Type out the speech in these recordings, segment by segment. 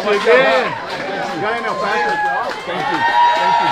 much. again. You got enough practice. Thank you. Thank you.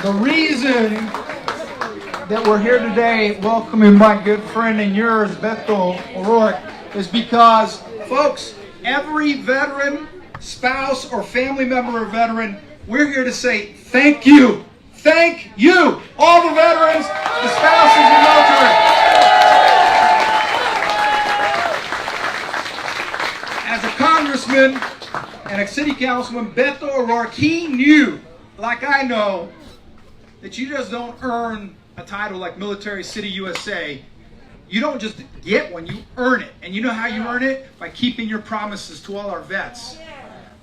The reason that we're here today welcoming my good friend and yours, Beto O'Rourke, is because, folks, every veteran, spouse, or family member of a veteran, we're here to say thank you. Thank you, all the veterans, the spouses, and military. As a congressman and a city councilman, Beto O'Rourke, he knew, like I know, that you just don't earn a title like Military City USA. You don't just get one, you earn it. And you know how you earn it? By keeping your promises to all our vets.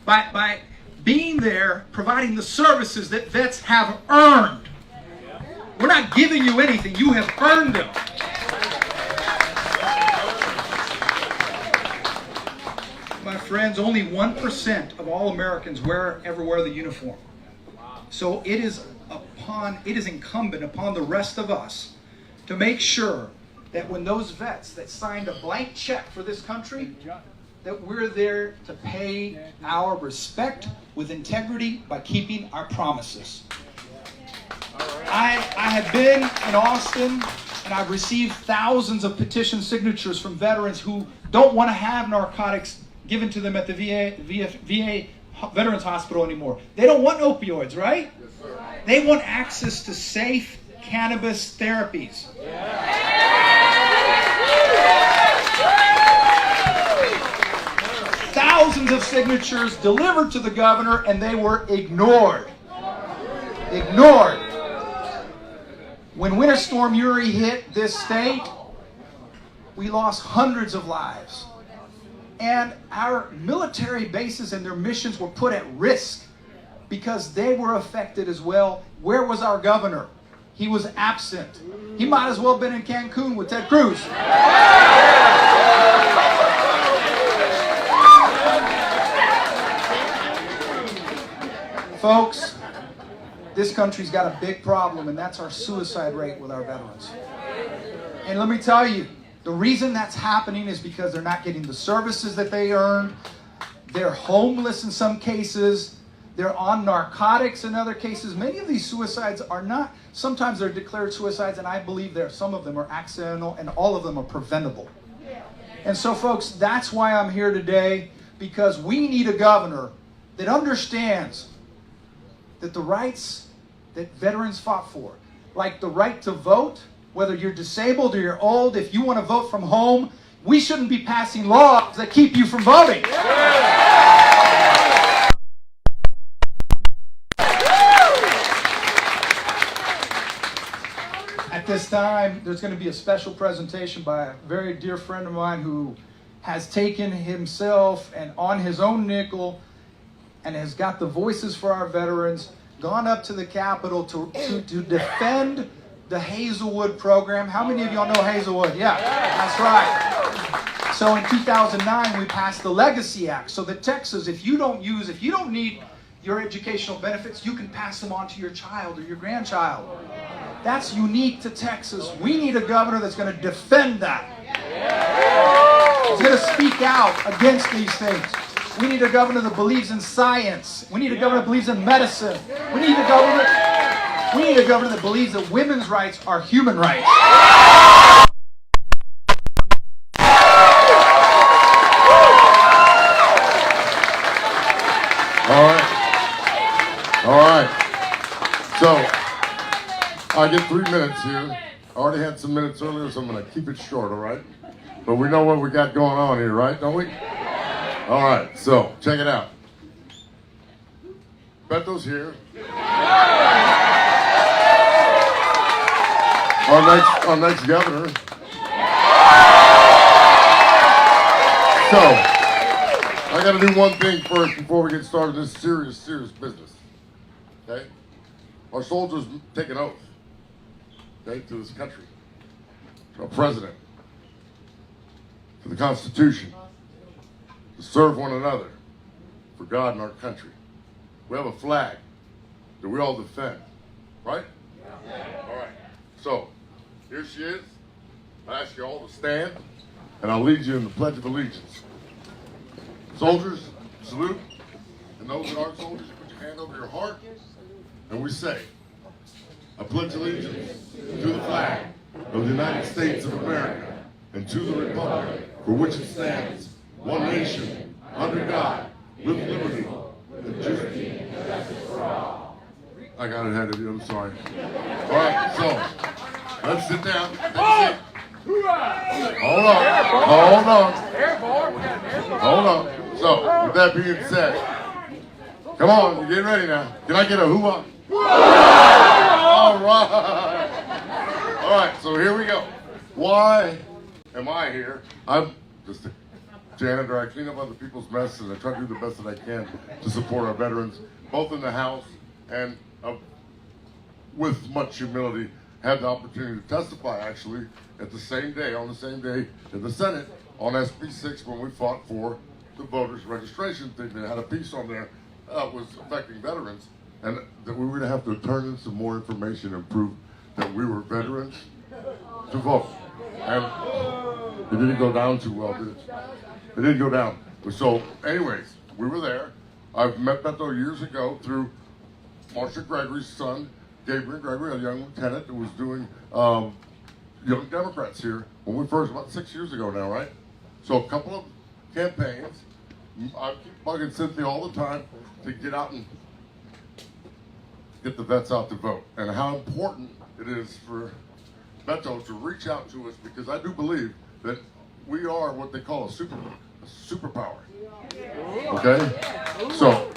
By being there, providing the services that vets have earned. We're not giving you anything, you have earned them. My friends, only 1% of all Americans ever wear the uniform. So it is incumbent upon the rest of us to make sure that when those vets that signed a blank check for this country, that we're there to pay our respect with integrity by keeping our promises. I have been in Austin and I've received thousands of petition signatures from veterans who don't want to have narcotics given to them at the VA Veterans Hospital anymore. They don't want opioids, right? They want access to safe cannabis therapies. Thousands of signatures delivered to the governor and they were ignored. Ignored. When Winter Storm Uri hit this state, we lost hundreds of lives. And our military bases and their missions were put at risk because they were affected as well. Where was our governor? He was absent. He might as well have been in Cancun with Ted Cruz. Folks, this country's got a big problem, and that's our suicide rate with our veterans. And let me tell you, the reason that's happening is because they're not getting the services that they earned. They're homeless in some cases. They're on narcotics in other cases. Many of these suicides are not, sometimes they're declared suicides, and I believe some of them are accidental, and all of them are preventable. And so, folks, that's why I'm here today, because we need a governor that understands that the rights that veterans fought for, like the right to vote, whether you're disabled or you're old, if you want to vote from home, we shouldn't be passing laws that keep you from voting. At this time, there's going to be a special presentation by a very dear friend of mine who has taken himself and on his own nickel and has got the voices for our veterans, gone up to the Capitol to defend the Hazelwood program. How many of y'all know Hazelwood? Yeah, that's right. So in 2009, we passed the Legacy Act so that Texas, if you don't need your educational benefits, you can pass them on to your child or your grandchild. That's unique to Texas. We need a governor that's going to defend that. He's going to speak out against these things. We need a governor that believes in science. We need a governor that believes in medicine. We need a governor that believes that women's rights are human rights. All right. So, I get 3 minutes here. I already had some minutes earlier, so I'm going to keep it short, all right? But we know what we got going on here, right? Don't we? All right, so check it out. Beto's here. our next governor. So, I got to do one thing first before we get started this serious business. Okay? Our soldiers take an oath, okay, to this country, to our president, to the Constitution, to serve one another for God and our country. We have a flag that we all defend, right? All right. So, here she is. I ask you all to stand, and I'll lead you in the Pledge of Allegiance. Soldiers, salute. And those that aren't soldiers, put your hand over your heart. And we say, I pledge allegiance to the flag of the United States of America and to the republic for which it stands, one nation, under God, with liberty and justice for all. I got ahead of you, I'm sorry. All right, so let's sit down. Take a seat. Hold on. Hold on. So, with that being said, come on, you're getting ready now. Can I get a hoo-ah? All right. All right, so here we go. Why am I here? I'm just a janitor. I clean up other people's mess, and I try to do the best that I can to support our veterans, both in the House and with much humility, had the opportunity to testify, actually, on the same day in the Senate on SB 6 when we fought for the voters registration thing. They had a piece on there that was affecting veterans, and that we were going to have to turn in some more information and prove that we were veterans to vote. And it didn't go down too well, did it? It didn't go down. So, anyways, we were there. I've met Beto years ago through Marsha Gregory's son, Gabriel Gregory, a young lieutenant who was doing Young Democrats here when we first, about 6 years ago now, right? So a couple of campaigns. I keep bugging Cynthia all the time to get out and get the vets out to vote, and how important it is for Beto to reach out to us, because I do believe that we are what they call a superpower. Okay? So,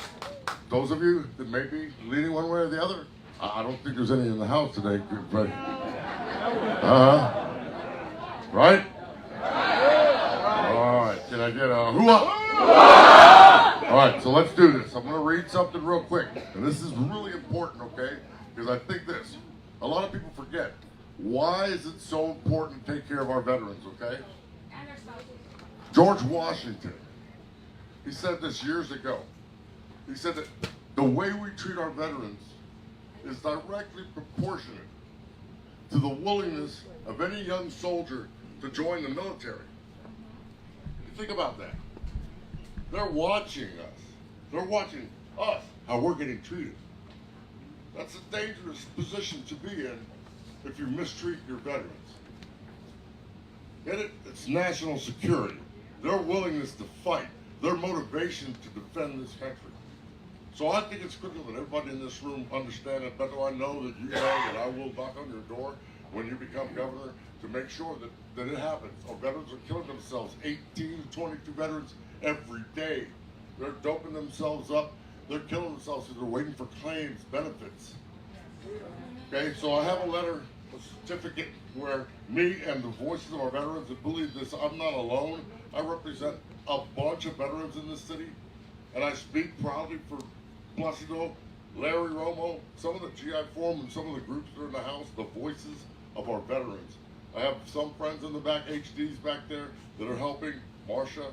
those of you that may be leaning one way or the other, I don't think there's any in the house today, but right? All right, can I get a hoo-ah? All right, so let's do this. I'm going to read something real quick, and this is really important, okay? Because I think this, a lot of people forget. Why is it so important to take care of our veterans, okay? George Washington, he said this years ago. He said that the way we treat our veterans is directly proportionate to the willingness of any young soldier to join the military. Think about that. They're watching us. They're watching us, how we're getting treated. That's a dangerous position to be in if you mistreat your veterans. Get it? It's national security. Their willingness to fight, their motivation to defend this country. So I think it's critical that everybody in this room understand it. Beto, I know that you know that I will knock on your door when you become governor to make sure that it happens. Our veterans are killing themselves, 18 to 22 veterans every day. They're doping themselves up. They're killing themselves because they're waiting for claims, benefits. Okay, so I have a letter, a certificate where me and the voices of our veterans that believe this, I'm not alone. I represent a bunch of veterans in this city, and I speak proudly for Placido, Larry Romo, some of the GI Forum, and some of the groups that are in the House, the voices of our veterans. I have some friends in the back, HDs back there, that are helping. Marsha,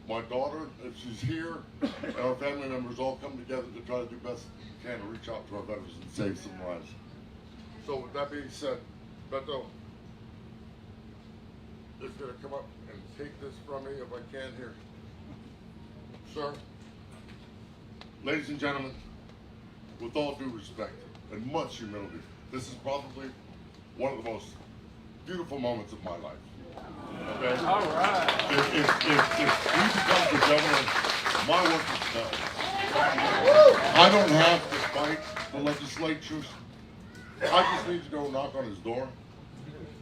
my daughter, if she's here, and our family members all come together to try to do best we can to reach out to our veterans and save some lives. So with that being said, Beto is going to come up and take this from me if I can here. Sir, ladies and gentlemen, with all due respect and much humility, this is probably one of the most beautiful moments of my life. Okay? All right. If he becomes the governor, my work is done. I don't have to fight the legislatures. I just need to go knock on his door,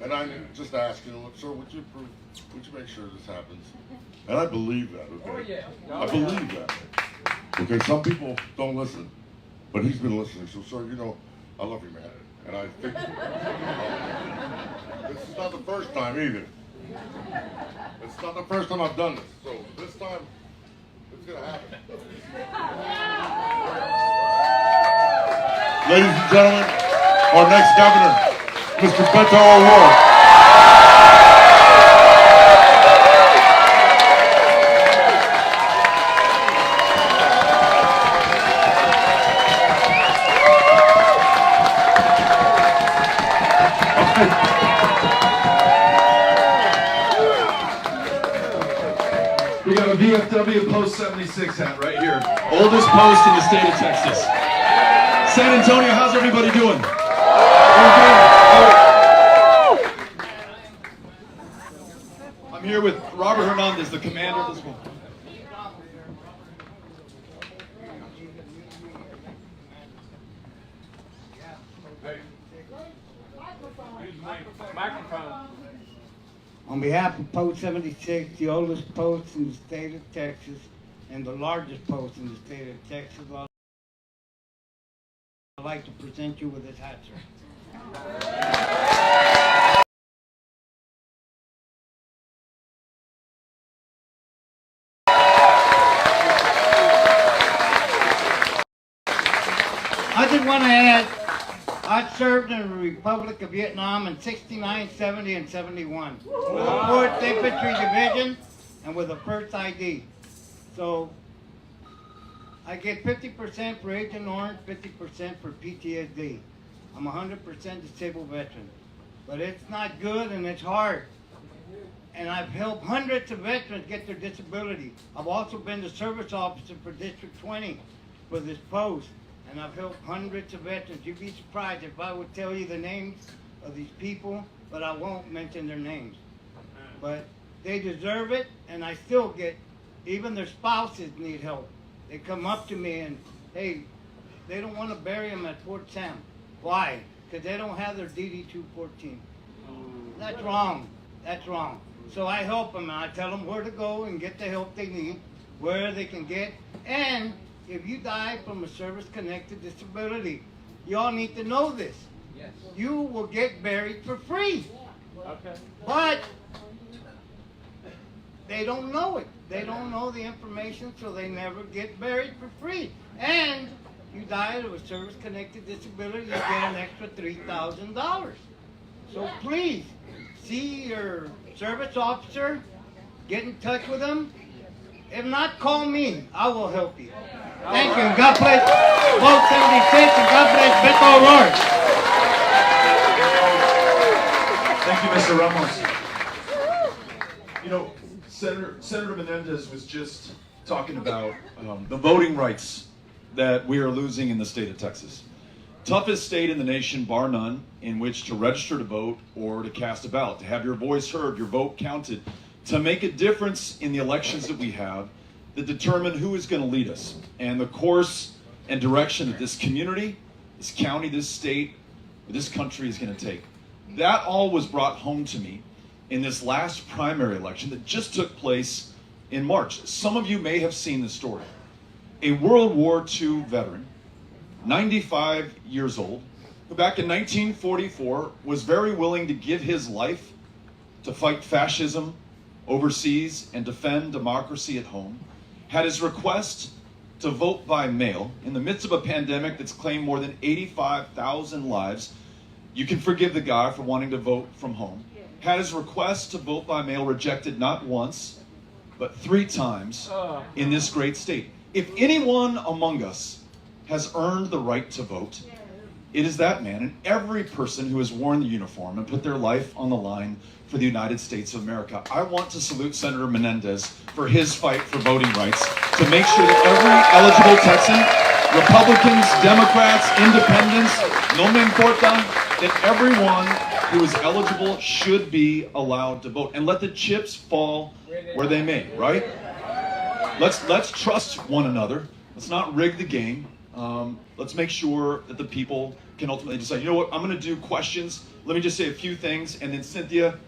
and I just ask him, sir, would you make sure this happens? And I believe that, okay? I believe that. Okay, some people don't listen, but he's been listening. So, sir, you know, I love you, man. And I think this is not the first time either. It's not the first time I've done this. So this time, it's going to happen. Ladies and gentlemen, our next governor, Mr. Beto O'Rourke. We got a VFW Post 76 hat right here. Oldest post in the state of Texas. San Antonio, how's everybody doing? I'm here with Robert Hernandez, the commander of this one. On behalf of Post 76, the oldest post in the state of Texas and the largest post in the state of Texas, I'd like to present you with this hat, sir. I just want to add, I served in the Republic of Vietnam in 69, 70, and 71 with the 4th Infantry Division and with the 1st ID. So I get 50% for Agent Orange, 50% for PTSD. I'm a 100% disabled veteran. But it's not good and it's hard. And I've helped hundreds of veterans get their disability. I've also been the service officer for District 20 for this post. And I've helped hundreds of veterans. You'd be surprised if I would tell you the names of these people, but I won't mention their names. But they deserve it, and I still get, even their spouses need help. They come up to me and, hey, they don't want to bury them at Fort Sam. Why? Because they don't have their DD-214. That's wrong. That's wrong. So I help them, and I tell them where to go and get the help they need, where they can get, and if you die from a service-connected disability, y'all need to know this. Yes. You will get buried for free. Okay. But they don't know it. They don't know the information, so they never get buried for free. And you die of a service-connected disability, you get an extra $3,000. So please, see your service officer, get in touch with them. If not, call me. I will help you. Thank you. God bless Vote 76 and God bless Beto O'Rourke. Thank you, Mr. Ramos. You know, Senator Menendez was just talking about the voting rights that we are losing in the state of Texas. Toughest state in the nation, bar none, in which to register to vote or to cast a ballot, to have your voice heard, your vote counted, to make a difference in the elections that we have that determine who is going to lead us and the course and direction that this community, this county, this state, this country is going to take. That all was brought home to me in this last primary election that just took place in March. Some of you may have seen the story. A World War II veteran, 95 years old, who back in 1944 was very willing to give his life to fight fascism overseas and defend democracy at home, had his request to vote by mail in the midst of a pandemic that's claimed more than 85,000 lives. You can forgive the guy for wanting to vote from home. Had his request to vote by mail rejected not once, but 3 times in this great state. If anyone among us has earned the right to vote, it is that man and every person who has worn the uniform and put their life on the line for the United States of America. I want to salute Senator Menendez for his fight for voting rights, to make sure that every eligible Texan, Republicans, Democrats, Independents, no me importa, that everyone who is eligible should be allowed to vote. And let the chips fall where they may, right? Let's trust one another. Let's not rig the game. Let's make sure that the people can ultimately decide, you know what, I'm going to do questions. Let me just say a few things, and then Cynthia,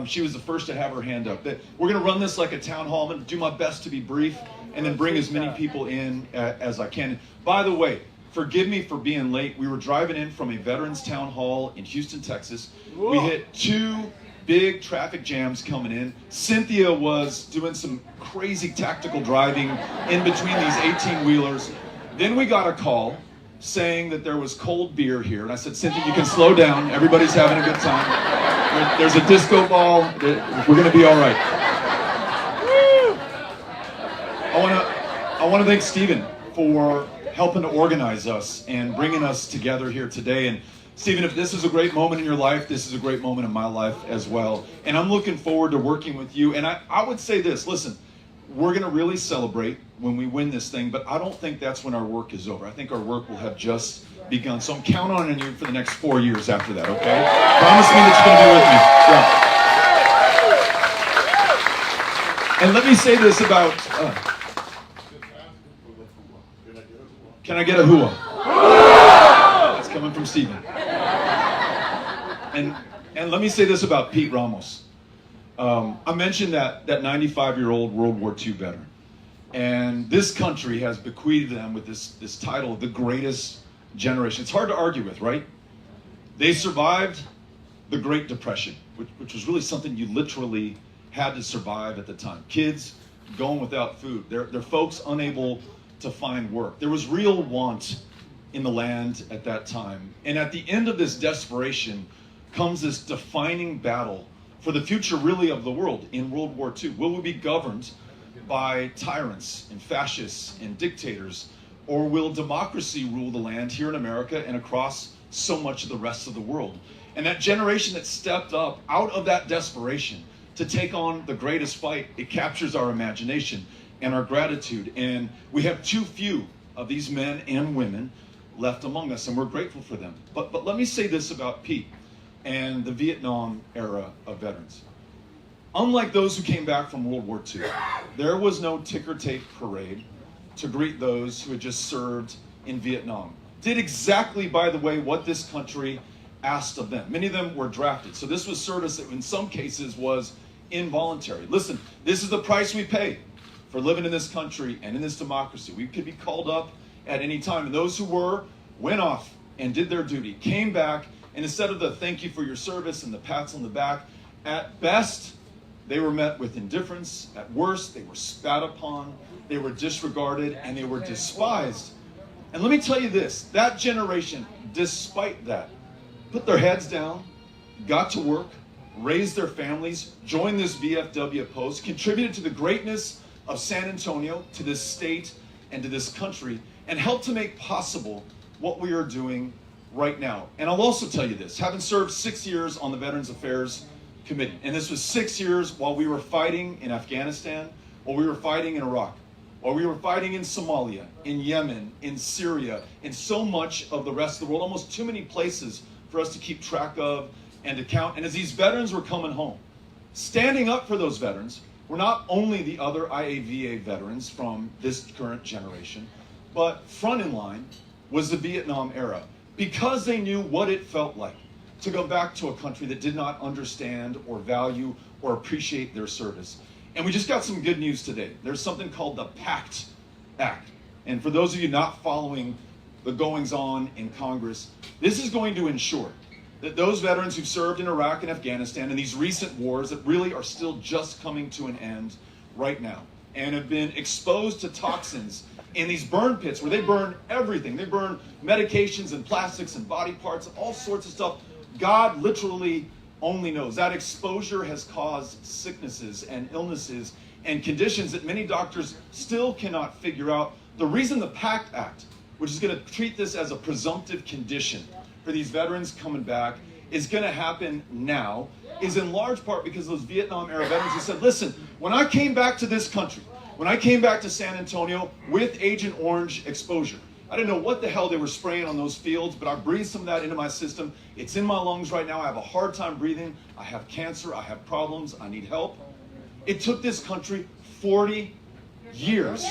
she was the first to have her hand up. We're going to run this like a town hall. I'm going to do my best to be brief and then bring as many people in as I can. By the way, forgive me for being late. We were driving in from a veterans town hall in Houston, Texas. We hit 2 big traffic jams coming in. Cynthia was doing some crazy tactical driving in between these 18-wheelers. Then we got a call saying that there was cold beer here. And I said, Cynthia, you can slow down. Everybody's having a good time. There's a disco ball. We're going to be all right. I want to thank Stephen for helping to organize us and bringing us together here today. And Stephen, if this is a great moment in your life, this is a great moment in my life as well. And I'm looking forward to working with you. And I would say this, listen, we're going to really celebrate when we win this thing, but I don't think that's when our work is over. I think our work will have just begun. So I'm counting on you for the next 4 years after that, okay? Promise me that you're going to be with me. Yeah. And let me say this about... can I get a hooah? That's coming from Stephen. And let me say this about Pete Ramos. I mentioned that 95-year-old World War II veteran. And this country has bequeathed them with this title of the greatest generation. It's hard to argue with, right? They survived the Great Depression, which was really something you literally had to survive at the time. Kids going without food. They're folks unable to find work. There was real want in the land at that time. And at the end of this desperation comes this defining battle for the future really of the world in World War II. Will we be governed by tyrants and fascists and dictators, or will democracy rule the land here in America and across so much of the rest of the world? And that generation that stepped up out of that desperation to take on the greatest fight, it captures our imagination and our gratitude. And we have too few of these men and women left among us, and we're grateful for them. But let me say this about Pete and the Vietnam era of veterans. Unlike those who came back from World War II, there was no ticker tape parade to greet those who had just served in Vietnam. Did exactly, by the way, what this country asked of them. Many of them were drafted. So this was service that in some cases was involuntary. Listen, this is the price we pay for living in this country and in this democracy. We could be called up at any time. And those who went off and did their duty, came back, and instead of the thank you for your service and the pats on the back, at best, they were met with indifference. At worst, they were spat upon, they were disregarded, and they were despised. And let me tell you this, that generation, despite that, put their heads down, got to work, raised their families, joined this VFW post, contributed to the greatness of San Antonio, to this state, and to this country, and helped to make possible what we are doing right now. And I'll also tell you this, having served 6 years on the Veterans Affairs Committee, and this was 6 years while we were fighting in Afghanistan, while we were fighting in Iraq, while we were fighting in Somalia, in Yemen, in Syria, in so much of the rest of the world, almost too many places for us to keep track of and to count. And as these veterans were coming home, standing up for those veterans were not only the other IAVA veterans from this current generation, but front in line was the Vietnam era, because they knew what it felt like to go back to a country that did not understand or value or appreciate their service. And we just got some good news today. There's something called the PACT Act. And for those of you not following the goings-on in Congress, this is going to ensure that those veterans who've served in Iraq and Afghanistan in these recent wars that really are still just coming to an end right now and have been exposed to toxins in these burn pits where they burn everything. They burn medications and plastics and body parts and all sorts of stuff. God literally only knows. That exposure has caused sicknesses and illnesses and conditions that many doctors still cannot figure out. The reason the PACT Act, which is going to treat this as a presumptive condition for these veterans coming back, is going to happen now, is in large part because those Vietnam era veterans who said, listen, when I came back to this country, when I came back to San Antonio with Agent Orange exposure, I didn't know what the hell they were spraying on those fields, but I breathed some of that into my system. It's in my lungs right now. I have a hard time breathing. I have cancer. I have problems. I need help. It took this country 40 years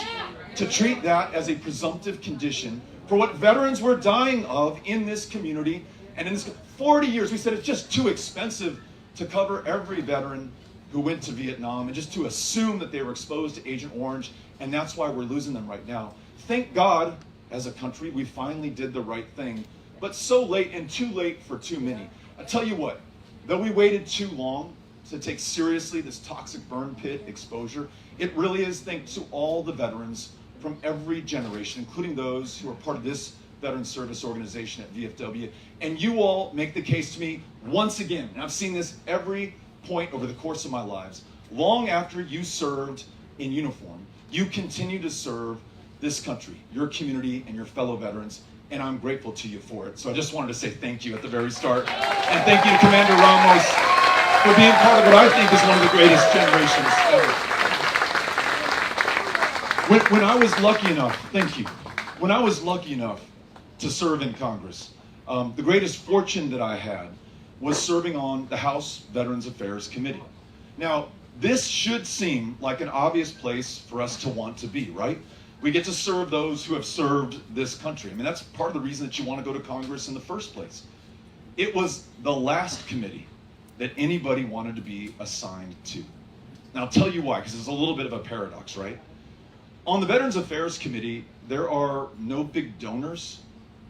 to treat that as a presumptive condition for what veterans were dying of in this community. And in this 40 years, we said it's just too expensive to cover every veteran who went to Vietnam and just to assume that they were exposed to Agent Orange, and that's why we're losing them right now. Thank God as a country. We finally did the right thing, but so late and too late for too many. I tell you what, though we waited too long to take seriously this toxic burn pit exposure, it really is thanks to all the veterans from every generation, including those who are part of this veteran service organization at VFW. And you all make the case to me once again, and I've seen this every point over the course of my lives, long after you served in uniform, you continue to serve this country, your community, and your fellow veterans, and I'm grateful to you for it. So I just wanted to say thank you at the very start, and thank you to Commander Ramos for being part of what I think is one of the greatest generations ever. When I was lucky enough, thank you, when I was lucky enough to serve in Congress, the greatest fortune that I had was serving on the House Veterans Affairs Committee. Now, this should seem like an obvious place for us to want to be, right? We get to serve those who have served this country. I mean, that's part of the reason that you want to go to Congress in the first place. It was the last committee that anybody wanted to be assigned to. Now, I'll tell you why, because it's a little bit of a paradox, right? On the Veterans Affairs Committee, there are no big donors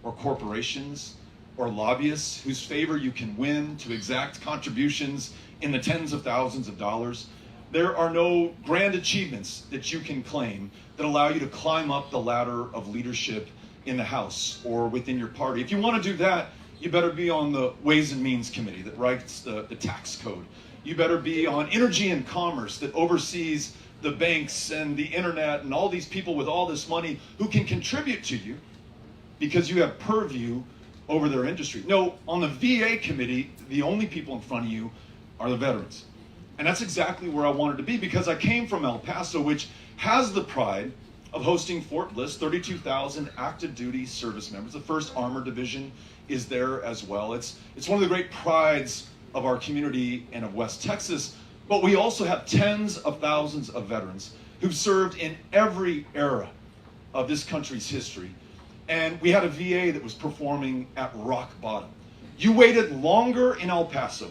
or corporations or lobbyists whose favor you can win to exact contributions in the tens of thousands of dollars. There are no grand achievements that you can claim that allow you to climb up the ladder of leadership in the House or within your party. If you want to do that, you better be on the Ways and Means Committee that writes the tax code. You better be on Energy and Commerce that oversees the banks and the internet and all these people with all this money who can contribute to you because you have purview over their industry. No, on the VA committee, the only people in front of you are the veterans. And that's exactly where I wanted to be, because I came from El Paso, which has the pride of hosting Fort Bliss, 32,000 active duty service members. The 1st Armored Division is there as well. It's one of the great prides of our community and of West Texas. But we also have tens of thousands of veterans who've served in every era of this country's history. And we had a VA that was performing at rock bottom. You waited longer in El Paso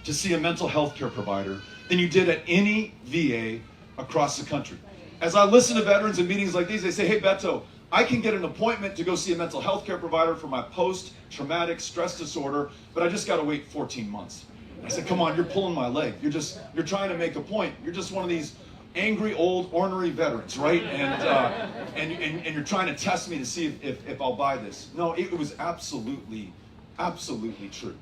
to see a mental health care provider than you did at any VA across the country. As I listen to veterans in meetings like these, they say, hey, Beto, I can get an appointment to go see a mental health care provider for my post-traumatic stress disorder, but I just got to wait 14 months. I said, come on, you're pulling my leg. You're trying to make a point. You're just one of these angry, old, ornery veterans, right? And you're trying to test me to see if I'll buy this. No, it was absolutely true.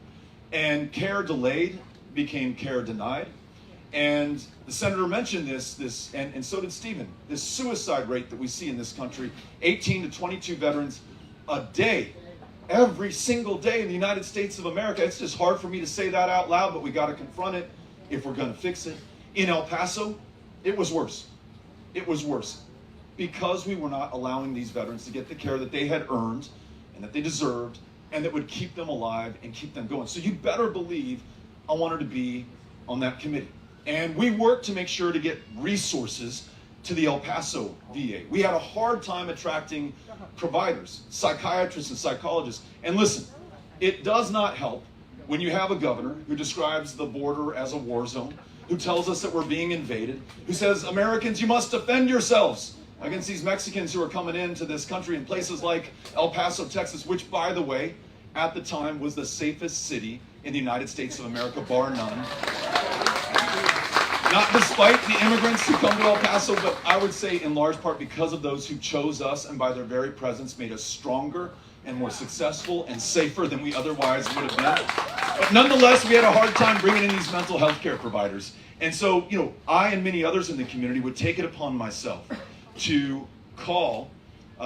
And care delayed became care denied. And the senator mentioned this, and so did Stephen, this suicide rate that we see in this country, 18 to 22 veterans a day, every single day in the United States of America. It's just hard for me to say that out loud, but we got to confront it if we're going to fix it. In El Paso, it was worse. It was worse because we were not allowing these veterans to get the care that they had earned and that they deserved and that would keep them alive and keep them going. So you better believe I wanted to be on that committee. And we worked to make sure to get resources to the El Paso VA. We had a hard time attracting providers, psychiatrists and psychologists. And listen, it does not help when you have a governor who describes the border as a war zone, who tells us that we're being invaded, who says, Americans, you must defend yourselves against these Mexicans who are coming into this country in places like El Paso, Texas, which, by the way, at the time was the safest city in the United States of America, bar none. Not despite the immigrants who come to El Paso, but I would say in large part because of those who chose us and by their very presence made us stronger and more successful and safer than we otherwise would have been. But nonetheless, we had a hard time bringing in these mental health care providers. And so, I and many others in the community would take it upon myself to call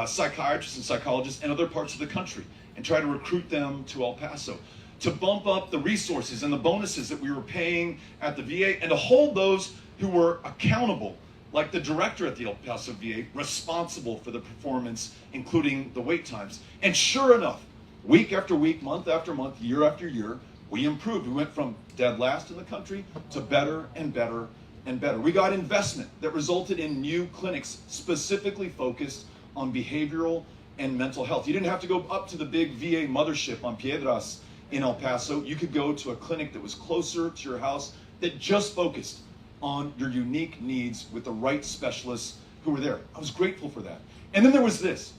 psychiatrists and psychologists in other parts of the country and try to recruit them to El Paso, to bump up the resources and the bonuses that we were paying at the VA, and to hold those who were accountable, like the director at the El Paso VA, responsible for the performance, including the wait times. And sure enough, week after week, month after month, year after year, we improved. We went from dead last in the country to better and better and better. We got investment that resulted in new clinics specifically focused on behavioral and mental health. You didn't have to go up to the big VA mothership on Piedras in El Paso. You could go to a clinic that was closer to your house that just focused on your unique needs with the right specialists who were there. I was grateful for that. And then there was this.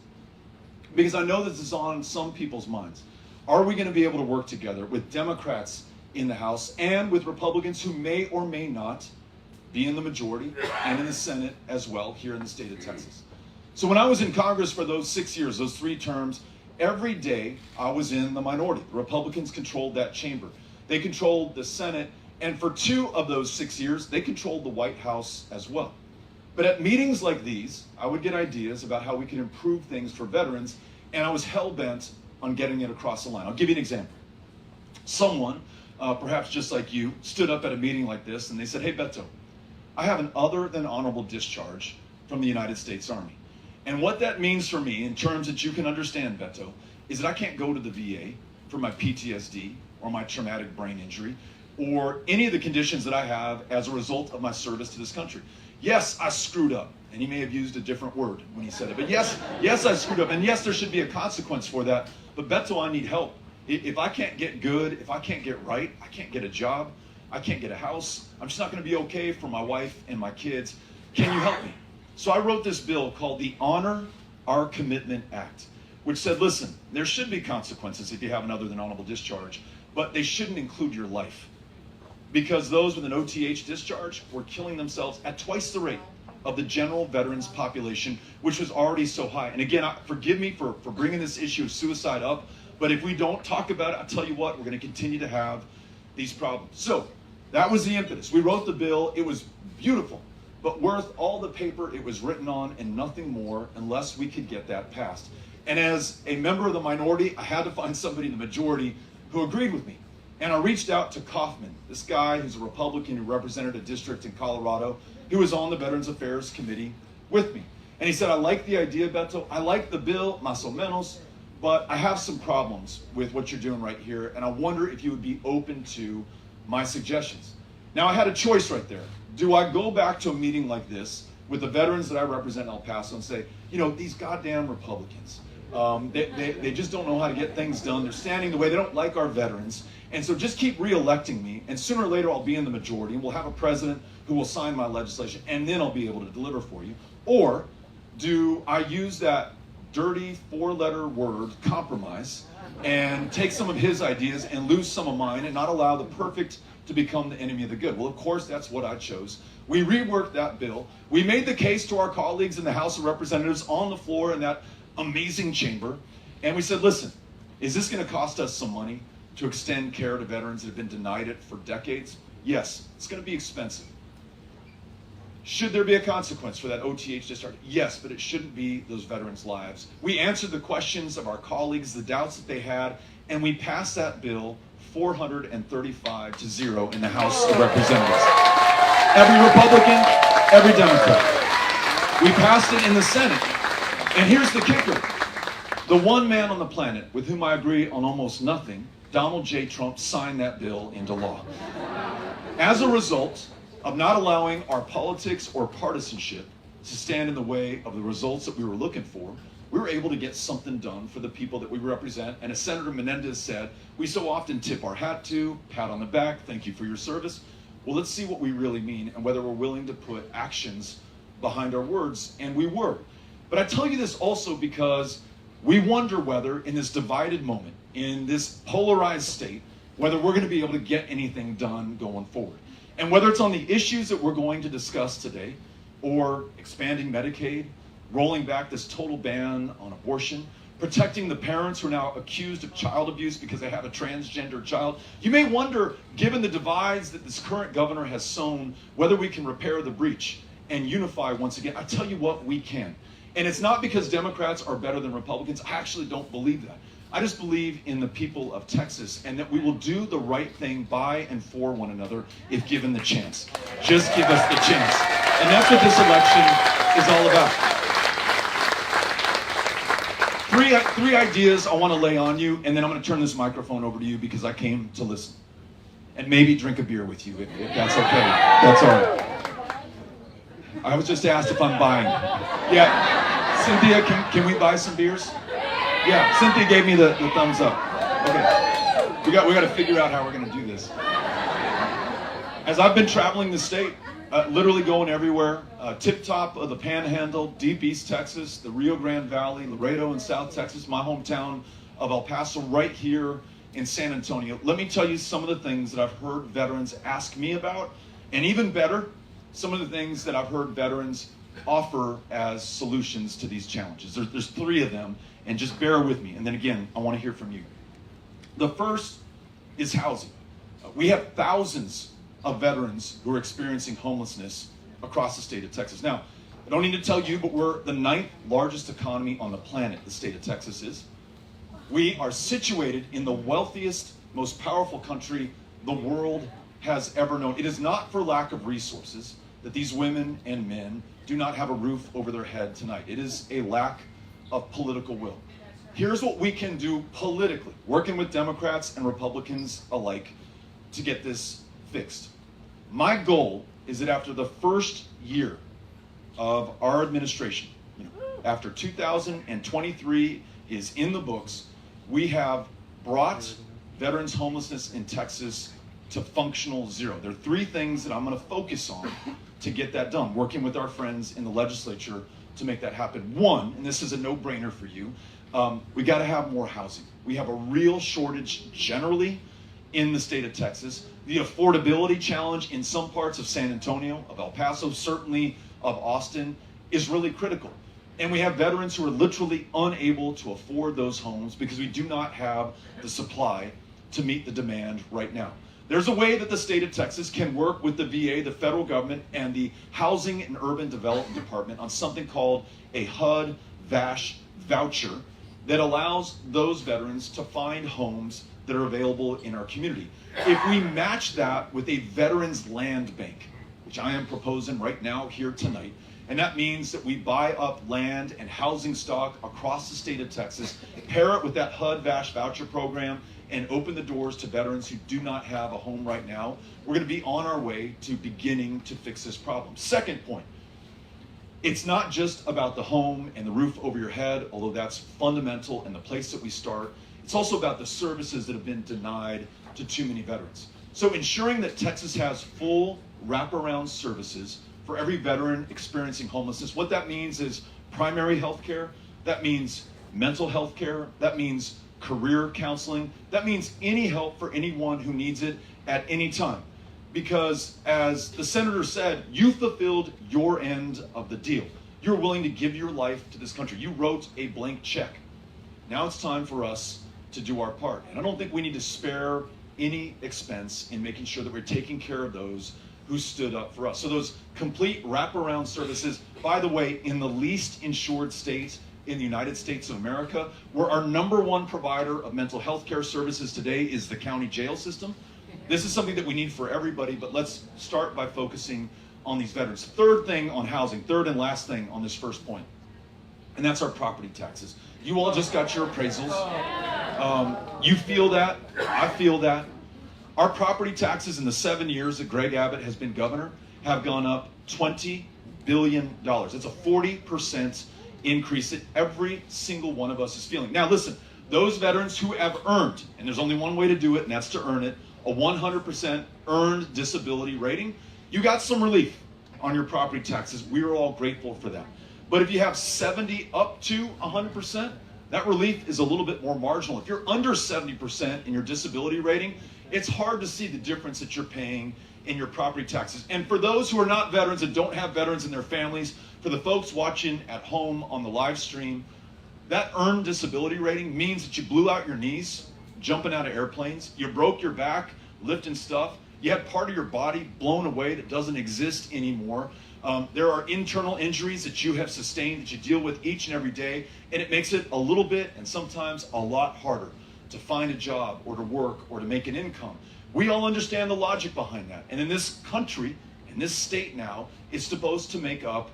because I know this is on some people's minds. Are we going to be able to work together with Democrats in the House and with Republicans who may or may not be in the majority and in the Senate as well here in the state of Texas? So when I was in Congress for those 6 years, those 3 terms, every day I was in the minority. The Republicans controlled that chamber. They controlled the Senate, and for 2 of those 6 years, they controlled the White House as well. But at meetings like these, I would get ideas about how we can improve things for veterans, and I was hell-bent on getting it across the line. I'll give you an example. Someone, perhaps just like you, stood up at a meeting like this, and they said, "Hey, Beto, I have an other than honorable discharge from the United States Army. And what that means for me, in terms that you can understand, Beto, is that I can't go to the VA for my PTSD or my traumatic brain injury or any of the conditions that I have as a result of my service to this country. Yes, I screwed up." And he may have used a different word when he said it. But yes, I screwed up. And yes, there should be a consequence for that. But Beto, I need help. If I can't get good, if I can't get right, I can't get a job, I can't get a house, I'm just not going to be okay for my wife and my kids. Can you help me? So I wrote this bill called the Honor Our Commitment Act, which said, listen, there should be consequences if you have an other than honorable discharge, but they shouldn't include your life. Because those with an OTH discharge were killing themselves at twice the rate of the general veterans population, which was already so high. And again, forgive me for bringing this issue of suicide up, but if we don't talk about it, I'll tell you what, we're going to continue to have these problems. So that was the impetus. We wrote the bill. It was beautiful, but worth all the paper it was written on and nothing more unless we could get that passed. And as a member of the minority, I had to find somebody in the majority who agreed with me. And I reached out to Kaufman, this guy who's a Republican who represented a district in Colorado, who was on the Veterans Affairs Committee with me. And he said, I like the idea, Beto. I like the bill, más o menos, but I have some problems with what you're doing right here, and I wonder if you would be open to my suggestions. Now, I had a choice right there. Do I go back to a meeting like this with the veterans that I represent in El Paso and say, you know, these goddamn Republicans, they just don't know how to get things done. They're standing the way. They don't like our veterans. And so just keep re-electing me, and sooner or later I'll be in the majority, and we'll have a president who will sign my legislation, and then I'll be able to deliver for you. Or do I use that dirty 4-letter word, compromise, and take some of his ideas and lose some of mine and not allow the perfect to become the enemy of the good? Well, of course, that's what I chose. We reworked that bill. We made the case to our colleagues in the House of Representatives on the floor in that amazing chamber, and we said, listen, is this going to cost us some money to extend care to veterans that have been denied it for decades? Yes, it's going to be expensive. Should there be a consequence for that OTH discharge? Yes, but it shouldn't be those veterans' lives. We answered the questions of our colleagues, the doubts that they had, and we passed that bill 435-0 in the House of Representatives. Every Republican, every Democrat. We passed it in the Senate. And here's the kicker. The one man on the planet with whom I agree on almost nothing, Donald J. Trump, signed that bill into law. As a result of not allowing our politics or partisanship to stand in the way of the results that we were looking for, we were able to get something done for the people that we represent. And as Senator Menendez said, we so often tip our hat to, pat on the back, thank you for your service. Well, let's see what we really mean and whether we're willing to put actions behind our words, and we were. But I tell you this also because we wonder whether in this divided moment, in this polarized state, whether we're going to be able to get anything done going forward. And whether it's on the issues that we're going to discuss today, or expanding Medicaid, rolling back this total ban on abortion, protecting the parents who are now accused of child abuse because they have a transgender child. You may wonder, given the divides that this current governor has sown, whether we can repair the breach and unify once again. I tell you what, we can. And it's not because Democrats are better than Republicans. I actually don't believe that. I just believe in the people of Texas and that we will do the right thing by and for one another if given the chance. Just give us the chance. And that's what this election is all about. Three ideas I want to lay on you, and then I'm going to turn this microphone over to you because I came to listen. And maybe drink a beer with you if that's okay. That's all right. I was just asked if I'm buying. Yeah, Cynthia, can we buy some beers? Yeah, Cynthia gave me the thumbs up. Okay, we got to figure out how we're going to do this. As I've been traveling the state, literally going everywhere. Tip top of the Panhandle, deep East Texas, the Rio Grande Valley, Laredo in South Texas, my hometown of El Paso, right here in San Antonio. Let me tell you some of the things that I've heard veterans ask me about, and even better, some of the things that I've heard veterans offer as solutions to these challenges. There's three of them, and just bear with me. And then again, I want to hear from you. The first is housing. We have thousands of veterans who are experiencing homelessness across the state of Texas. Now, I don't need to tell you, but we're the 9th largest economy on the planet, the state of Texas is. We are situated in the wealthiest, most powerful country the world has ever known. It is not for lack of resources that these women and men do not have a roof over their head tonight. It is a lack of political will. Here's what we can do politically, working with Democrats and Republicans alike, to get this fixed. My goal is that after the first year of our administration, after 2023 is in the books, we have brought veterans homelessness in Texas to functional zero. There are three things that I'm going to focus on to get that done, working with our friends in the legislature to make that happen. One, and this is a no-brainer for you, we got to have more housing. We have a real shortage generally in the state of Texas. The affordability challenge in some parts of San Antonio, of El Paso, certainly of Austin, is really critical. And we have veterans who are literally unable to afford those homes because we do not have the supply to meet the demand right now. There's a way that the state of Texas can work with the VA, the federal government, and the Housing and Urban Development Department on something called a HUD-VASH voucher that allows those veterans to find homes that are available in our community. If we match that with a veterans land bank, which I am proposing right now here tonight, and that means that we buy up land and housing stock across the state of Texas, pair it with that HUD-VASH voucher program, and open the doors to veterans who do not have a home right now, we're going to be on our way to beginning to fix this problem. Second point, it's not just about the home and the roof over your head, although that's fundamental and the place that we start. It's also about the services that have been denied to too many veterans. So ensuring that Texas has full wraparound services for every veteran experiencing homelessness. What that means is primary health care, that means mental health care, that means career counseling, that means any help for anyone who needs it at any time. Because as the senator said, you fulfilled your end of the deal. You're willing to give your life to this country. You wrote a blank check. Now it's time for us to do our part. And I don't think we need to spare any expense in making sure that we're taking care of those who stood up for us. So those complete wraparound services, by the way, in the least insured states in the United States of America, where our #1 provider of mental health care services today is the county jail system. This is something that we need for everybody, but let's start by focusing on these veterans. Third thing on housing, third and last thing on this first point, and that's our property taxes. You all just got your appraisals. You feel that, I feel that. Our property taxes in the 7 years that Greg Abbott has been governor have gone up $20 billion. It's a 40% increase that every single one of us is feeling. Now listen, those veterans who have earned, and there's only one way to do it, and that's to earn it, a 100% earned disability rating, you got some relief on your property taxes. We are all grateful for that. But if you have 70 up to 100%, that relief is a little bit more marginal. If you're under 70% in your disability rating, it's hard to see the difference that you're paying in your property taxes. And for those who are not veterans and don't have veterans in their families, for the folks watching at home on the live stream, that earned disability rating means that you blew out your knees jumping out of airplanes, you broke your back lifting stuff, you had part of your body blown away that doesn't exist anymore. There are internal injuries that you have sustained that you deal with each and every day, and it makes it a little bit and sometimes a lot harder to find a job or to work or to make an income. We all understand the logic behind that. And in this country, in this state now, it's supposed to make up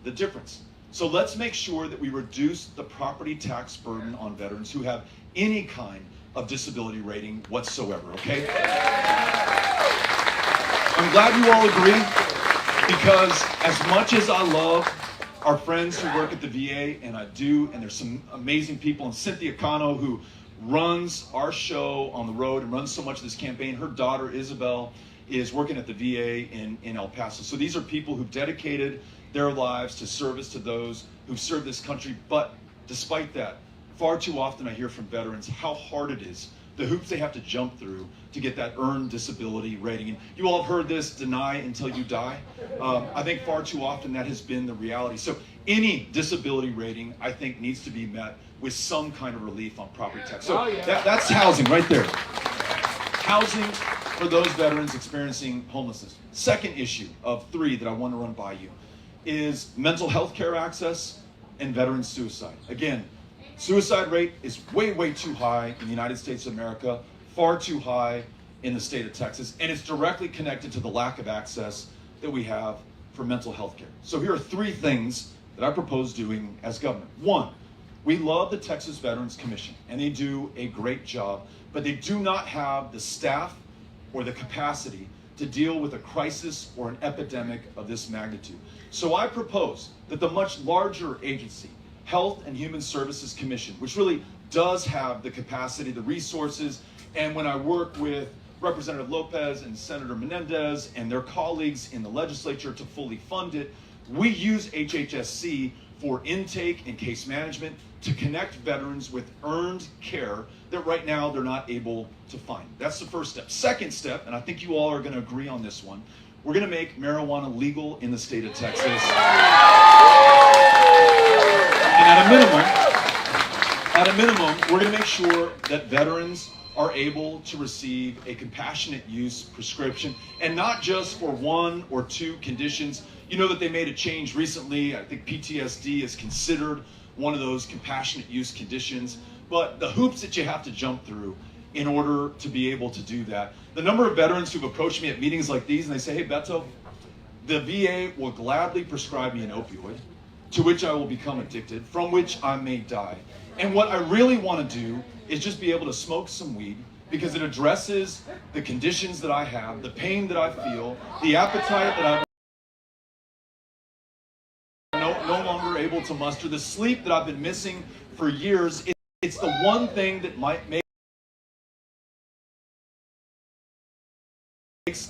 the difference. So let's make sure that we reduce the property tax burden on veterans who have any kind of disability rating whatsoever, okay? I'm glad you all agree, because as much as I love our friends who work at the VA, and I do, and there's some amazing people, and Cynthia Cano, who runs our show on the road and runs so much of this campaign, her daughter Isabel is working at the VA in El Paso. So these are people who've dedicated their lives to service to those who've served this country. But despite that, far too often I hear from veterans how hard it is, the hoops they have to jump through to get that earned disability rating. And you all have heard this, deny until you die. I think far too often that has been the reality. So any disability rating, I think, needs to be met with some kind of relief on property tax. So that's housing right there. Housing for those veterans experiencing homelessness. Second issue of 3 that I want to run by you is mental health care access and veteran suicide. Again, suicide rate is way, way too high in the United States of America, far too high in the state of Texas, and it's directly connected to the lack of access that we have for mental health care. So here are 3 things that I propose doing as governor. 1, we love the Texas Veterans Commission, and they do a great job, but they do not have the staff or the capacity to deal with a crisis or an epidemic of this magnitude. So I propose that the much larger agency, Health and Human Services Commission, which really does have the capacity, the resources, and when I work with Representative Lopez and Senator Menendez and their colleagues in the legislature to fully fund it, we use HHSC for intake and case management to connect veterans with earned care that right now they're not able to find. That's the first step. Second step, and I think you all are going to agree on this one, we're going to make marijuana legal in the state of Texas. And at a minimum, we're going to make sure that veterans are able to receive a compassionate use prescription, and not just for 1 or 2 conditions. You know that they made a change recently. I think PTSD is considered one of those compassionate use conditions, but the hoops that you have to jump through in order to be able to do that. The number of veterans who've approached me at meetings like these and they say, hey Beto, the VA will gladly prescribe me an opioid to which I will become addicted, from which I may die. And what I really want to do is just be able to smoke some weed because it addresses the conditions that I have, the pain that I feel, the appetite that I'm no longer able to muster, the sleep that I've been missing for years. It's the one thing that might make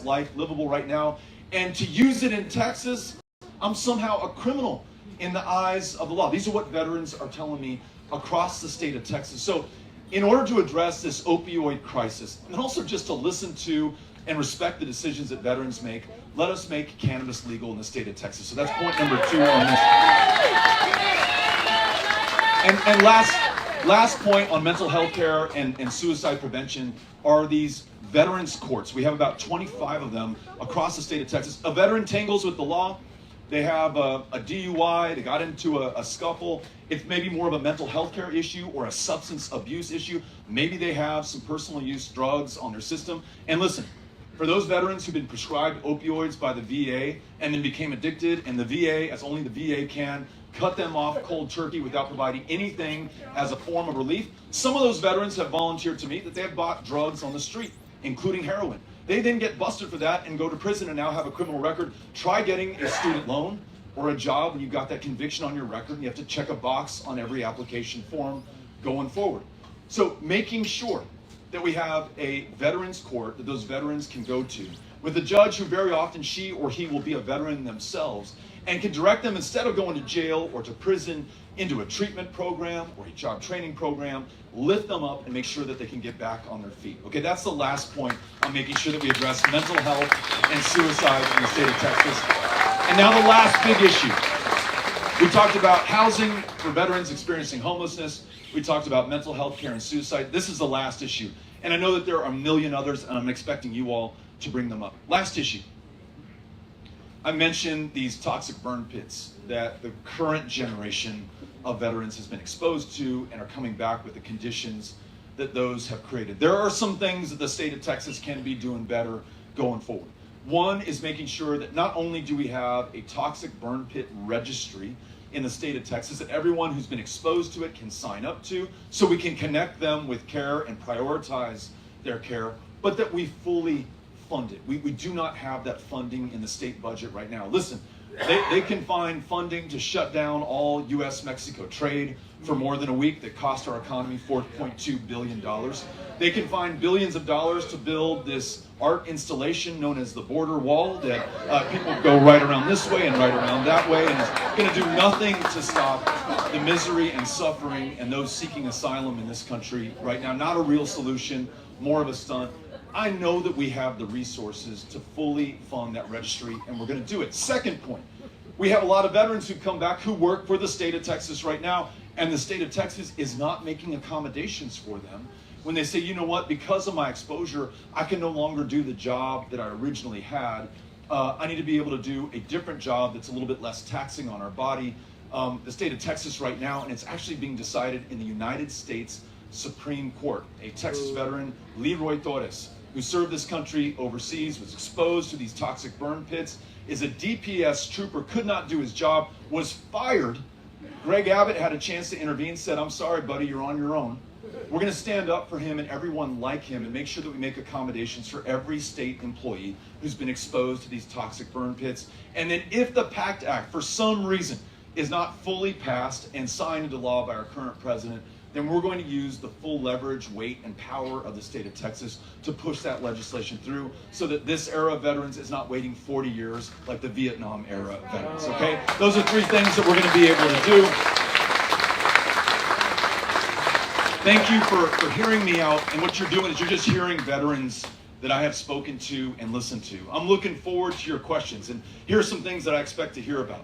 life livable right now. And to use it in Texas, I'm somehow a criminal in the eyes of the law. These are what veterans are telling me across the state of Texas. So in order to address this opioid crisis, and also just to listen to and respect the decisions that veterans make, let us make cannabis legal in the state of Texas. So that's point number 2 on this. And last point on mental health care and suicide prevention are these veterans courts. We have about 25 of them across the state of Texas. A veteran tangles with the law. They have a DUI, they got into a scuffle. It's maybe more of a mental health care issue or a substance abuse issue. Maybe they have some personal use drugs on their system. And listen, for those veterans who've been prescribed opioids by the VA and then became addicted, and the VA, as only the VA can, cut them off cold turkey without providing anything as a form of relief, some of those veterans have volunteered to me that they have bought drugs on the street, including heroin. They then get busted for that and go to prison and now have a criminal record. Try getting a student loan or a job when you've got that conviction on your record and you have to check a box on every application form going forward. So making sure that we have a veterans court that those veterans can go to with a judge who very often she or he will be a veteran themselves and can direct them, instead of going to jail or to prison, into a treatment program or a job training program, lift them up and make sure that they can get back on their feet. Okay, that's the last point on making sure that we address mental health and suicide in the state of Texas. And now the last big issue. We talked about housing for veterans experiencing homelessness. We talked about mental health care and suicide. This is the last issue. And I know that there are a million others, and I'm expecting you all to bring them up. Last issue. I mentioned these toxic burn pits that the current generation of veterans has been exposed to and are coming back with the conditions that those have created. There are some things that the state of Texas can be doing better going forward. One is making sure that not only do we have a toxic burn pit registry in the state of Texas that everyone who's been exposed to it can sign up to, so we can connect them with care and prioritize their care, but that we fully fund it. We do not have that funding in the state budget right now. Listen, They can find funding to shut down all U.S.-Mexico trade for more than a week that cost our economy $4.2 billion. They can find billions of dollars to build this art installation known as the border wall that people go right around this way and right around that way, and it's going to do nothing to stop the misery and suffering and those seeking asylum in this country right now. Not a real solution, more of a stunt. I know that we have the resources to fully fund that registry, and we're going to do it. Second point, we have a lot of veterans who come back who work for the state of Texas right now, and the state of Texas is not making accommodations for them when they say, you know what, because of my exposure, I can no longer do the job that I originally had. I need to be able to do a different job that's a little bit less taxing on our body. The state of Texas right now, and it's actually being decided in the United States Supreme Court. A Texas veteran, Leroy Torres, who served this country overseas, was exposed to these toxic burn pits, is a DPS trooper, could not do his job, was fired. Greg Abbott had a chance to intervene, said, I'm sorry, buddy, you're on your own. We're going to stand up for him and everyone like him and make sure that we make accommodations for every state employee who's been exposed to these toxic burn pits. And then if the PACT Act, for some reason, is not fully passed and signed into law by our current president, then we're going to use the full leverage, weight, and power of the state of Texas to push that legislation through so that this era of veterans is not waiting 40 years like the Vietnam era veterans, okay? Those are three things that we're going to be able to do. Thank you for hearing me out, and what you're doing is you're just hearing veterans that I have spoken to and listened to. I'm looking forward to your questions, and here are some things that I expect to hear about.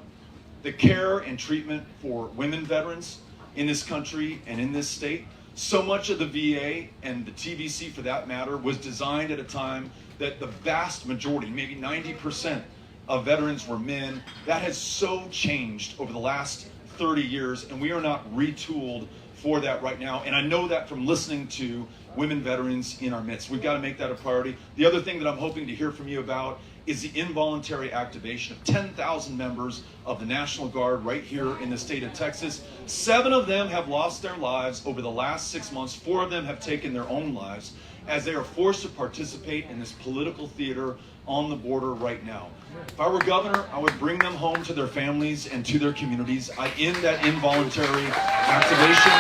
The care and treatment for women veterans in this country and in this state. So much of the VA and the TVC for that matter was designed at a time that the vast majority, maybe 90% of veterans were men. That has so changed over the last 30 years, and we are not retooled for that right now. And I know that from listening to women veterans in our midst. We've got to make that a priority. The other thing that I'm hoping to hear from you about is the involuntary activation of 10,000 members of the National Guard right here in the state of Texas. 7 of them have lost their lives over the last 6 months. 4 of them have taken their own lives as they are forced to participate in this political theater on the border right now. If I were governor, I would bring them home to their families and to their communities. I'd end that involuntary activation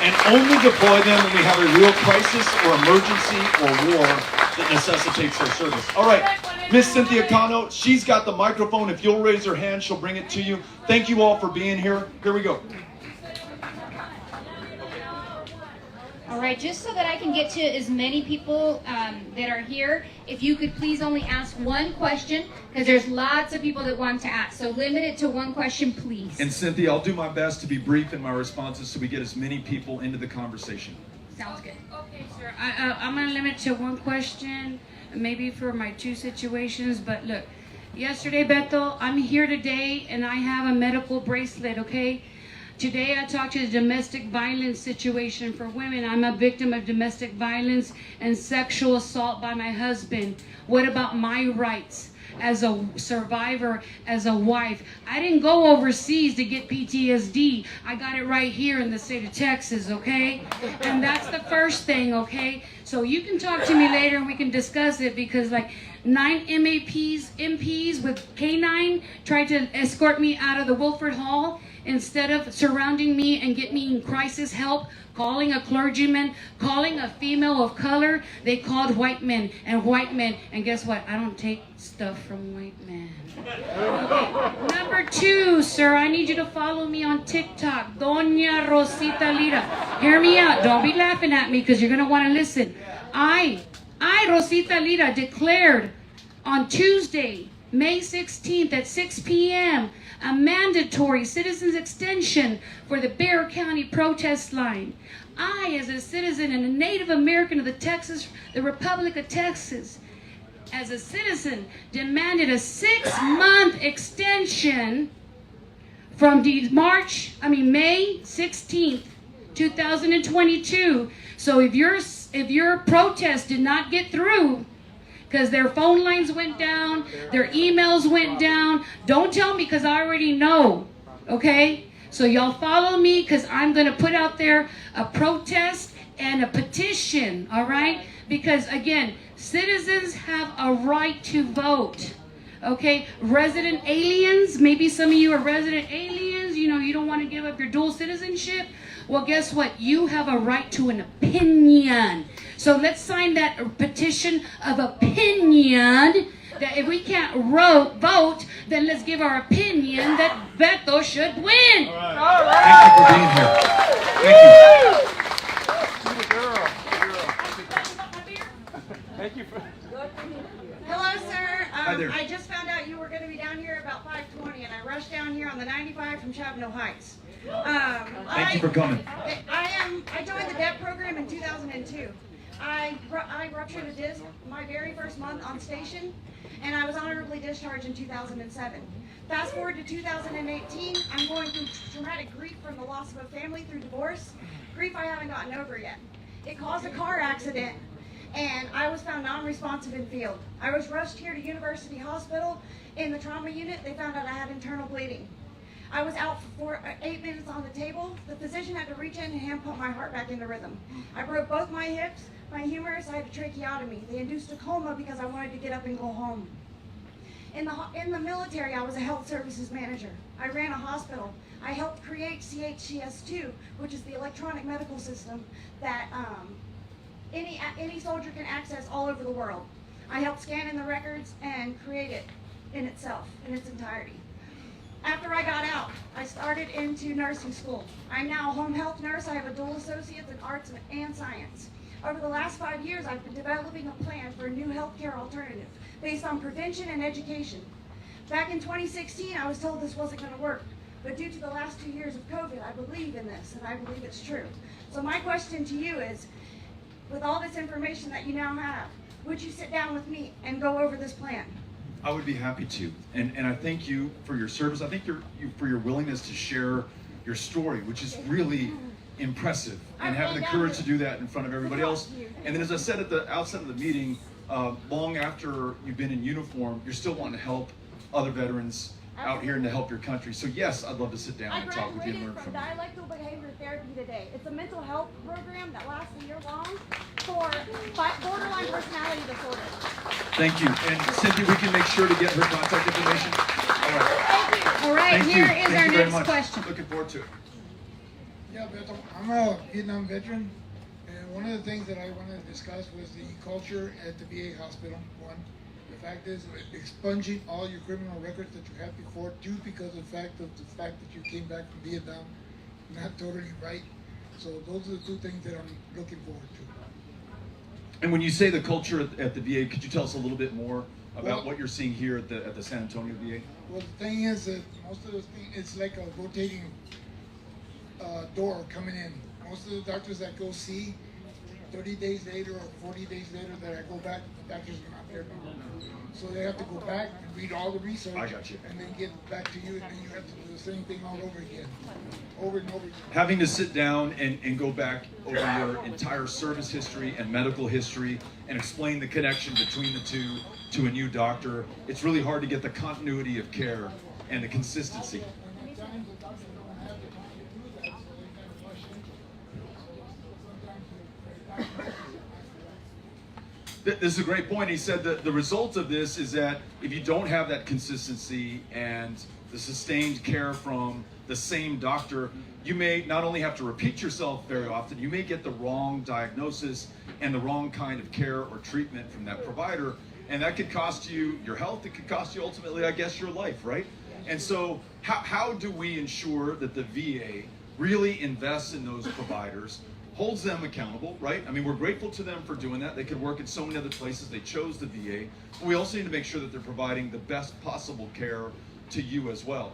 and only deploy them when we have a real crisis or emergency or war that necessitates their service. All right, Miss Cynthia Cano, she's got the microphone. If you'll raise her hand, she'll bring it to you. Thank you all for being here. Here we go. All right, just so that I can get to as many people that are here, if you could please only ask one question, because there's lots of people that want to ask. So limit it to one question, please. And Cynthia, I'll do my best to be brief in my responses so we get as many people into the conversation. Sounds good. Okay, sir. I'm going to limit to one question, maybe for my 2 situations. But look, yesterday, Beto, I'm here today, and I have a medical bracelet, okay? Today, I talked to the domestic violence situation for women. I'm a victim of domestic violence and sexual assault by my husband. What about my rights as a survivor, as a wife? I didn't go overseas to get PTSD. I got it right here in the state of Texas, okay? And that's the first thing, okay? So you can talk to me later and we can discuss it, because like 9 MPs with K9 tried to escort me out of the Wilford Hall instead of surrounding me and get me in crisis help, calling a clergyman, calling a female of color. They called white men, and guess what? I don't take stuff from white men. Okay. Number 2, sir, I need you to follow me on TikTok, Doña Rosita Lira. Hear me out. Don't be laughing at me, because you're going to want to listen. I, Rosita Lira, declared on Tuesday, May 16th at 6 p.m., a mandatory citizens extension for the Bexar County protest line. I, as a citizen and a Native American of the Republic of Texas, as a citizen, demanded a 6-month extension from May 16th, 2022. So if your protest did not get through, because their phone lines went down, their emails went down. Don't tell me, because I already know, okay? So y'all follow me, because I'm going to put out there a protest and a petition, all right? Because, again, citizens have a right to vote, Okay, resident aliens, maybe some of you are resident aliens, you know, you don't want to give up your dual citizenship. Well, guess what? You have a right to an opinion. So let's sign that petition of opinion that if we can't vote, then let's give our opinion that Beto should win. All right. Thank you for being here. Thank you. Hello, sir. Hi there. I just found out you were going to be down here about 5:20, and I rushed down here on the 95 from Chavano Heights. Thank you for coming. I joined the DEP program in 2002. I ruptured a disc my very first month on station, and I was honorably discharged in 2007. Fast forward to 2018, I'm going through traumatic grief from the loss of a family through divorce, grief I haven't gotten over yet. It caused a car accident, and I was found non-responsive in field. I was rushed here to University Hospital. In the trauma unit, they found out I had internal bleeding. I was out for 8 minutes on the table. The physician had to reach in and hand pump my heart back into rhythm. I broke both my hips, my humerus, I had a tracheotomy. They induced a coma because I wanted to get up and go home. In the military, I was a health services manager. I ran a hospital. I helped create CHCS2, which is the electronic medical system that any soldier can access all over the world. I helped scan in the records and create it in itself, in its entirety. After I got out, I started into nursing school. I'm now a home health nurse. I have a dual associates in arts and science. Over the last 5 years, I've been developing a plan for a new healthcare alternative based on prevention and education. Back in 2016, I was told this wasn't going to work. But due to the last 2 years of COVID, I believe in this, and I believe it's true. So my question to you is, with all this information that you now have, would you sit down with me and go over this plan? I would be happy to, and I thank you for your service. I thank you for your willingness to share your story, which is really impressive, and having the courage to do that in front of everybody else. And then, as I said at the outset of the meeting, long after you've been in uniform, you're still wanting to help other veterans out here and to help your country. So yes, I'd love to sit down and talk with you and learn from you. I graduated from dialectal behavior therapy today. It's a mental health program that lasts a year long for borderline personality disorder. Thank you. And Cynthia, we can make sure to get her contact information. All right. All right, Thank here you. is Thank our you very next much. question. Looking forward to it. Yeah, Beto, I'm a Vietnam veteran, and one of the things that I wanted to discuss was the culture at the VA hospital. One, the fact is expunging all your criminal records that you had before due because of the fact that you came back from Vietnam, not totally right. So those are the two things that I'm looking forward to. And when you say the culture at the VA, could you tell us a little bit more about what you're seeing here at the San Antonio VA? Well, the thing is that most of those things, it's like a rotating door coming in. Most of the doctors that go see, 30 days later or 40 days later that I go back, the doctor's not there anymore. So they have to go back and read all the research. I got you. And then get back to you, and then you have to do the same thing all over again. Over and over again. Having to sit down and go back over your entire service history and medical history and explain the connection between the two to a new doctor, it's really hard to get the continuity of care and the consistency. Sometimes the doctor don't have the time to do that, so they kind of rush into it. Sometimes This is a great point. He said that the result of this is that if you don't have that consistency and the sustained care from the same doctor, you may not only have to repeat yourself very often, you may get the wrong diagnosis and the wrong kind of care or treatment from that provider, and that could cost you your health. It could cost you ultimately, I guess, your life, right? And so how do we ensure that the VA really invests in those providers, holds them accountable, right? I mean, we're grateful to them for doing that. They could work in so many other places. They chose the VA. But we also need to make sure that they're providing the best possible care to you as well.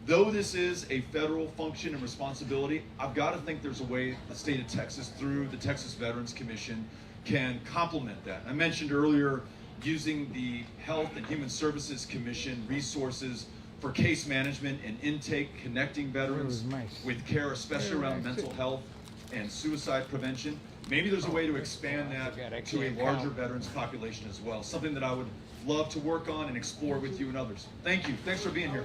Though this is a federal function and responsibility, I've got to think there's a way the state of Texas, through the Texas Veterans Commission, can complement that. I mentioned earlier using the Health and Human Services Commission resources for case management and intake, connecting veterans with care, especially around mental health and suicide prevention. Maybe there's a way to expand that to a larger veterans population as well. Something that I would love to work on and explore with you and others. Thank you. Thanks for being here.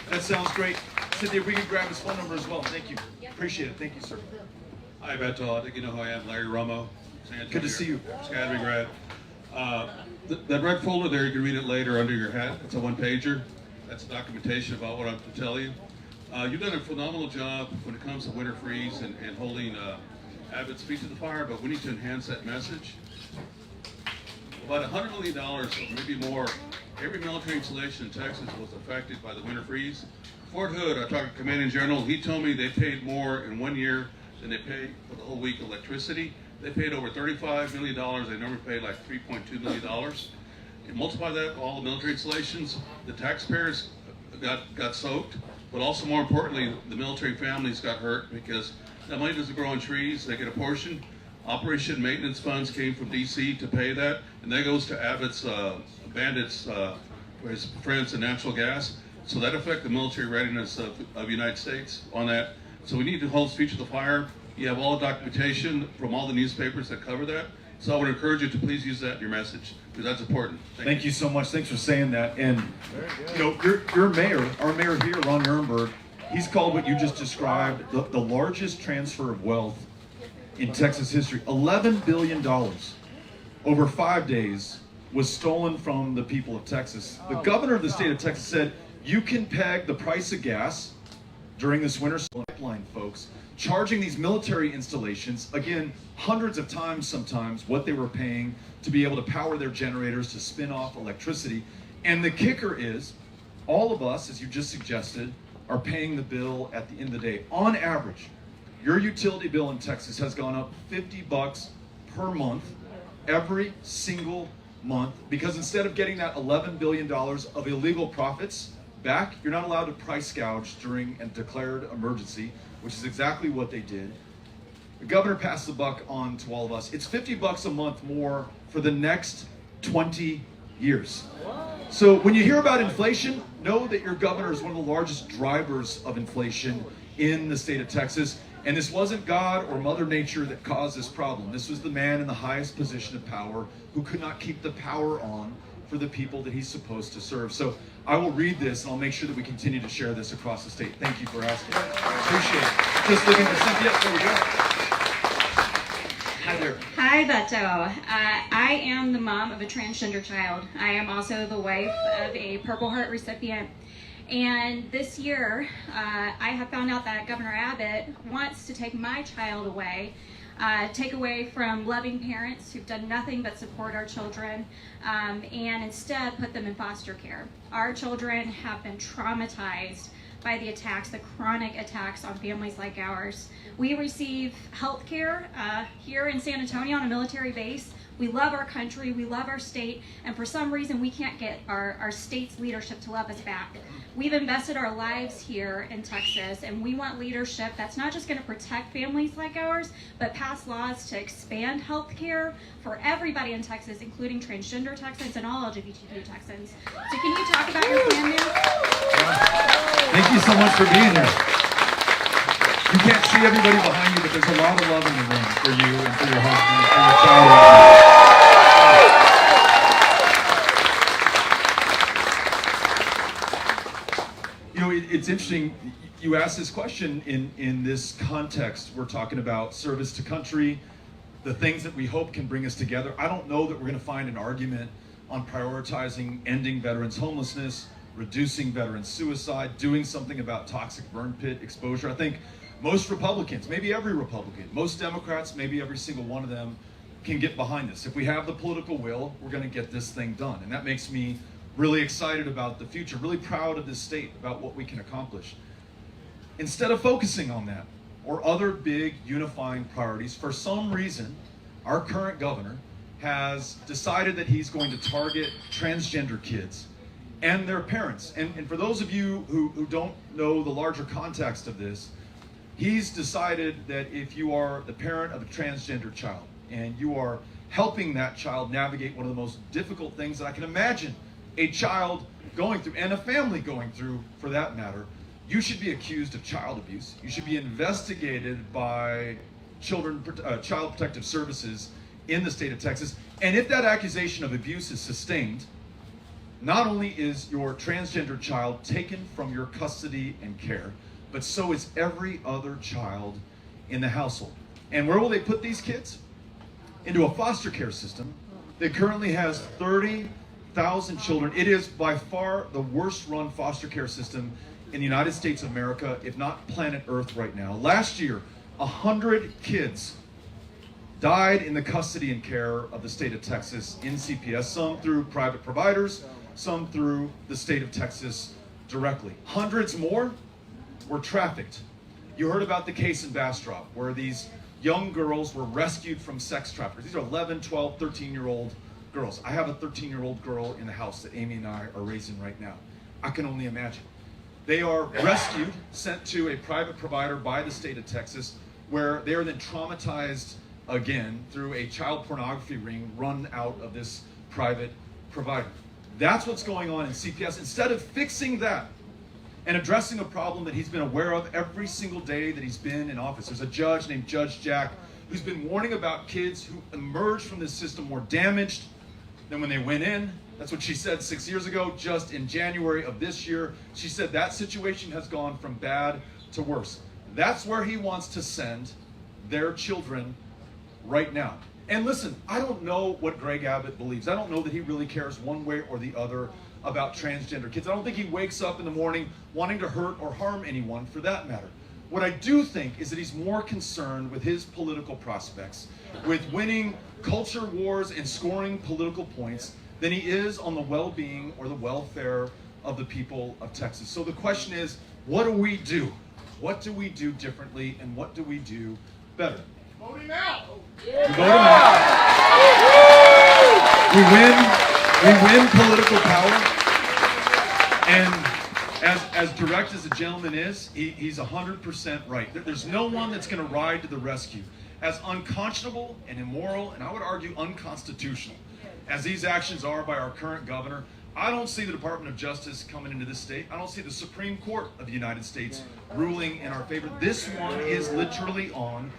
That sounds great. Cynthia, if we could grab his phone number as well. Thank you. Appreciate it. Thank you, sir. Hi, Beto. I think you know who I am, Larry Romo. Good to see you. Academy grad. That red folder there, you can read it later under your hat. It's a one-pager. That's documentation about what I'm to tell you. You've done a phenomenal job when it comes to winter freeze and holding Abbott's feet to the fire, but we need to enhance that message. About $100 million, or maybe more, every military installation in Texas was affected by the winter freeze. Fort Hood, I talked to Commanding General, he told me they paid more in 1 year than they paid for the whole week of electricity. They paid over $35 million. They normally paid like $3.2 million. And multiply that, all the military installations, the taxpayers got soaked, but also more importantly, the military families got hurt because that money doesn't grow on trees. They get a portion. Operation maintenance funds came from DC to pay that, and that goes to Abbott's bandits for his friends in natural gas. So that affects the military readiness of the United States on that. So we need to hold speech to the fire. You have all the documentation from all the newspapers that cover that. So I would encourage you to please use that in your message because that's important. Thank you so much. Thanks for saying that. And you know, your mayor, our mayor here, Ron Nirenberg, he's called what you just described the largest transfer of wealth in Texas history. $11 billion over 5 days was stolen from the people of Texas. The governor of the state of Texas said, you can peg the price of gas during this winter pipeline, folks, charging these military installations, again, hundreds of times sometimes what they were paying to be able to power their generators to spin off electricity. And the kicker is, all of us, as you just suggested, are paying the bill at the end of the day. On average, your utility bill in Texas has gone up $50 per month, every single month, because instead of getting that $11 billion of illegal profits back, you're not allowed to price gouge during a declared emergency, which is exactly what they did. The governor passed the buck on to all of us. It's $50 a month more for the next 20 years. So when you hear about inflation, know that your governor is one of the largest drivers of inflation in the state of Texas. And this wasn't God or Mother Nature that caused this problem. This was the man in the highest position of power who could not keep the power on for the people that he's supposed to serve. So I will read this and I'll make sure that we continue to share this across the state. Thank you for asking. Appreciate it. Just looking for Cynthia. There we go. Hi there. Hi, Beto. I am the mom of a transgender child. I am also the wife of a Purple Heart recipient. And this year, I have found out that Governor Abbott wants to take my child away, take away from loving parents who've done nothing but support our children, and instead put them in foster care. Our children have been traumatized by the attacks, the chronic attacks on families like ours. We receive health care here in San Antonio on a military base. We love our country, we love our state, and for some reason we can't get our state's leadership to love us back. We've invested our lives here in Texas, and we want leadership that's not just going to protect families like ours, but pass laws to expand health care for everybody in Texas, including transgender Texans and all LGBTQ Texans. So can you talk about your plan now? Thank you so much for being here. You can't see everybody behind you, but there's a lot of love in the room for you and for your husband and for your child. You know, it's interesting. You asked this question in this context. We're talking about service to country, the things that we hope can bring us together. I don't know that we're going to find an argument on prioritizing ending veterans' homelessness, reducing veterans' suicide, doing something about toxic burn pit exposure. I think most Republicans, maybe every Republican, most Democrats, maybe every single one of them can get behind this. If we have the political will, we're going to get this thing done. And that makes me really excited about the future, really proud of this state, about what we can accomplish. Instead of focusing on that or other big unifying priorities, for some reason, our current governor has decided that he's going to target transgender kids and their parents. And for those of you who don't know the larger context of this, he's decided that if you are the parent of a transgender child and you are helping that child navigate one of the most difficult things that I can imagine a child going through, and a family going through for that matter, you should be accused of child abuse. You should be investigated by Child Protective Services in the state of Texas. And if that accusation of abuse is sustained, not only is your transgender child taken from your custody and care, but so is every other child in the household. And where will they put these kids? Into a foster care system that currently has 30,000 children. It is by far the worst run foster care system in the United States of America, if not planet Earth right now. Last year, 100 kids died in the custody and care of the state of Texas in CPS, some through private providers, some through the state of Texas directly. Hundreds more were trafficked. You heard about the case in Bastrop, where these young girls were rescued from sex traffickers. These are 11, 12, 13-year-old girls. I have a 13-year-old girl in the house that Amy and I are raising right now. I can only imagine. They are rescued, sent to a private provider by the state of Texas, where they are then traumatized again through a child pornography ring run out of this private provider. That's what's going on in CPS. Instead of fixing that and addressing a problem that he's been aware of every single day that he's been in office. There's a judge named Judge Jack who's been warning about kids who emerge from this system more damaged than when they went in. That's what she said 6 years ago. Just in January of this year, she said that situation has gone from bad to worse. That's where he wants to send their children right now. And listen, I don't know what Greg Abbott believes. I don't know that he really cares one way or the other about transgender kids. I don't think he wakes up in the morning wanting to hurt or harm anyone for that matter. What I do think is that he's more concerned with his political prospects, with winning culture wars and scoring political points, than he is on the well-being or the welfare of the people of Texas. So the question is, what do we do? What do we do differently, and what do we do better? Vote him out. We vote him out. We win political power. And as direct as the gentleman is, he's 100% right. There's no one that's going to ride to the rescue. As unconscionable and immoral, and I would argue unconstitutional, as these actions are by our current governor, I don't see the Department of Justice coming into this state. I don't see the Supreme Court of the United States ruling in our favor. This one is literally on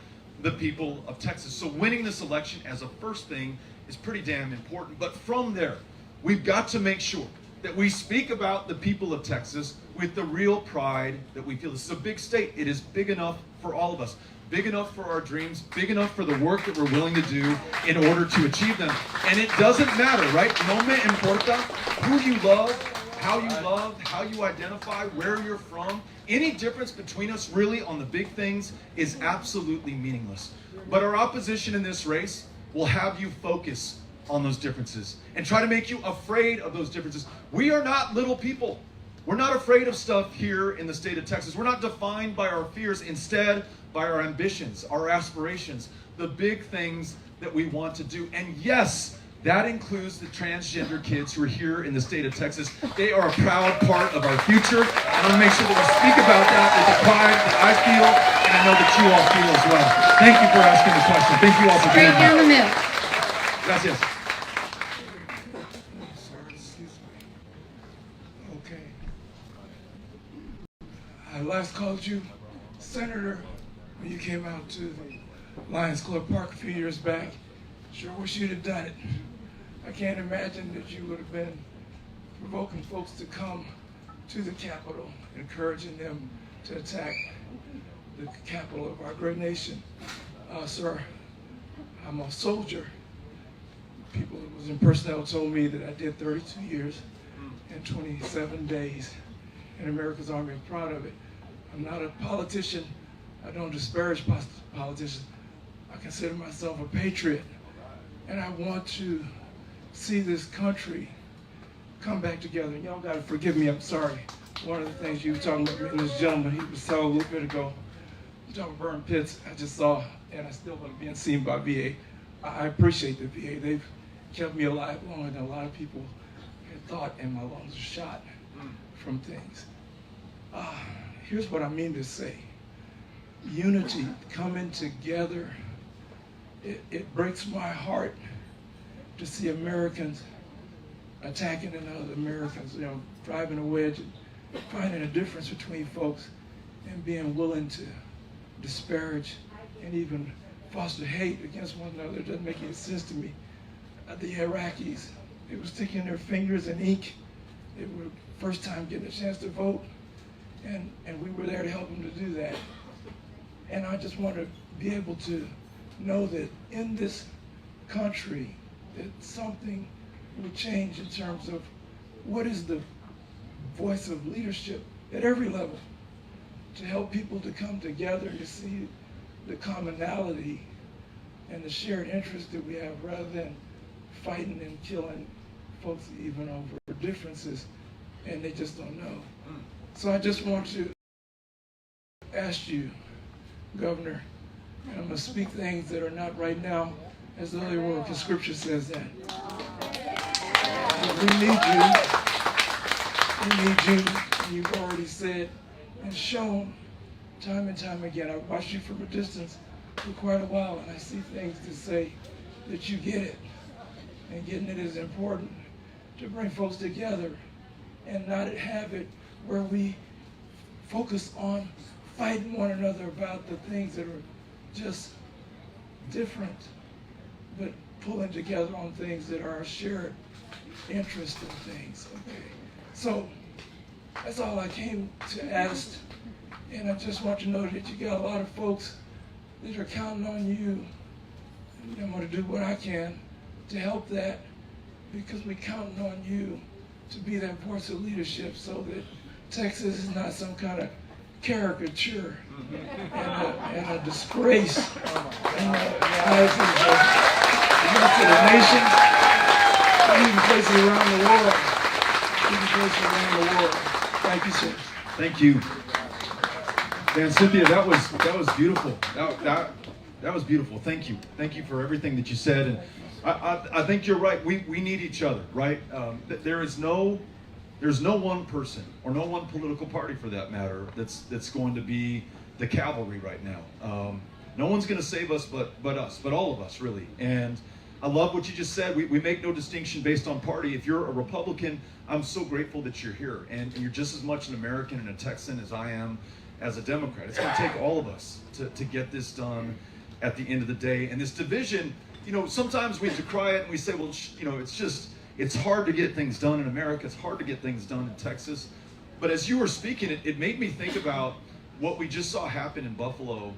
the people of Texas. So winning this election as a first thing is pretty damn important. But from there, we've got to make sure that we speak about the people of Texas with the real pride that we feel. This is a big state. It is big enough for all of us. Big enough for our dreams, big enough for the work that we're willing to do in order to achieve them. And it doesn't matter, right? No me importa who you love, how you identify, where you're from. Any difference between us really on the big things is absolutely meaningless. But our opposition in this race will have you focus on those differences and try to make you afraid of those differences. We are not little people. We're not afraid of stuff here in the state of Texas. We're not defined by our fears, instead by our ambitions, our aspirations, the big things that we want to do. And yes, that includes the transgender kids who are here in the state of Texas. They are a proud part of our future. I want to make sure that we speak about that with the pride that I feel, and I know that you all feel as well. Thank you for asking the question. Thank you all for being here. Straight down the middle. Gracias. Okay. I last called you Senator when you came out to the Lions Club Park a few years back. Sure wish you'd have done it. I can't imagine that you would have been provoking folks to come to the Capitol, encouraging them to attack the capital of our great nation. Sir, I'm a soldier. People who was in personnel told me that I did 32 years and 27 days in America's Army. I'm proud of it. I'm not a politician. I don't disparage politicians. I consider myself a patriot. And I want to see this country come back together. And y'all gotta forgive me, I'm sorry. One of the things you were talking about, me and this gentleman, he was telling a little bit ago, talking about burn pits, I just saw, and I still want to be seen by VA. I appreciate the VA. They've kept me alive longer than a lot of people had thought, and my lungs are shot from things. Here's what I mean to say. Unity, coming together, it breaks my heart to see Americans attacking another Americans, driving a wedge and finding a difference between folks and being willing to disparage and even foster hate against one another. It doesn't make any sense to me. The Iraqis, they were sticking their fingers in ink. They were first time getting a chance to vote, and we were there to help them to do that. And I just want to be able to know that in this country, that something will change in terms of what is the voice of leadership at every level to help people to come together to see the commonality and the shared interest that we have rather than fighting and killing folks even over differences and they just don't know. So I just want to ask you, Governor, and I'm going to speak things that are not right now as though they were, because Scripture says that. But we need you. We need you. And you've already said and shown time and time again. I've watched you from a distance for quite a while, and I see things to say that you get it. And getting it is important to bring folks together and not have it where we focus on fighting one another about the things that are just different, but pulling together on things that are shared interest in things. Okay. So that's all I came to ask. And I just want to know that you got a lot of folks that are counting on you. And I'm going to do what I can to help that, because we're counting on you to be that voice of leadership so that Texas is not some kind of caricature and a disgrace in the eyes of the nation, even places around the world. Even places around the world. Thank you, sir. Thank you. Dan, Cynthia, that was beautiful. That was beautiful. Thank you. Thank you for everything that you said. And I think you're right. We need each other, right? There's no one person or no one political party, for that matter, that's going to be the cavalry right now. No one's going to save us but us, but all of us, really. And I love what you just said. We make no distinction based on party. If you're a Republican, I'm so grateful that you're here, and you're just as much an American and a Texan as I am as a Democrat. It's going to take all of us to get this done at the end of the day. And this division, sometimes we decry it and we say, well, it's hard to get things done in America. It's hard to get things done in Texas. But as you were speaking, it made me think about what we just saw happen in Buffalo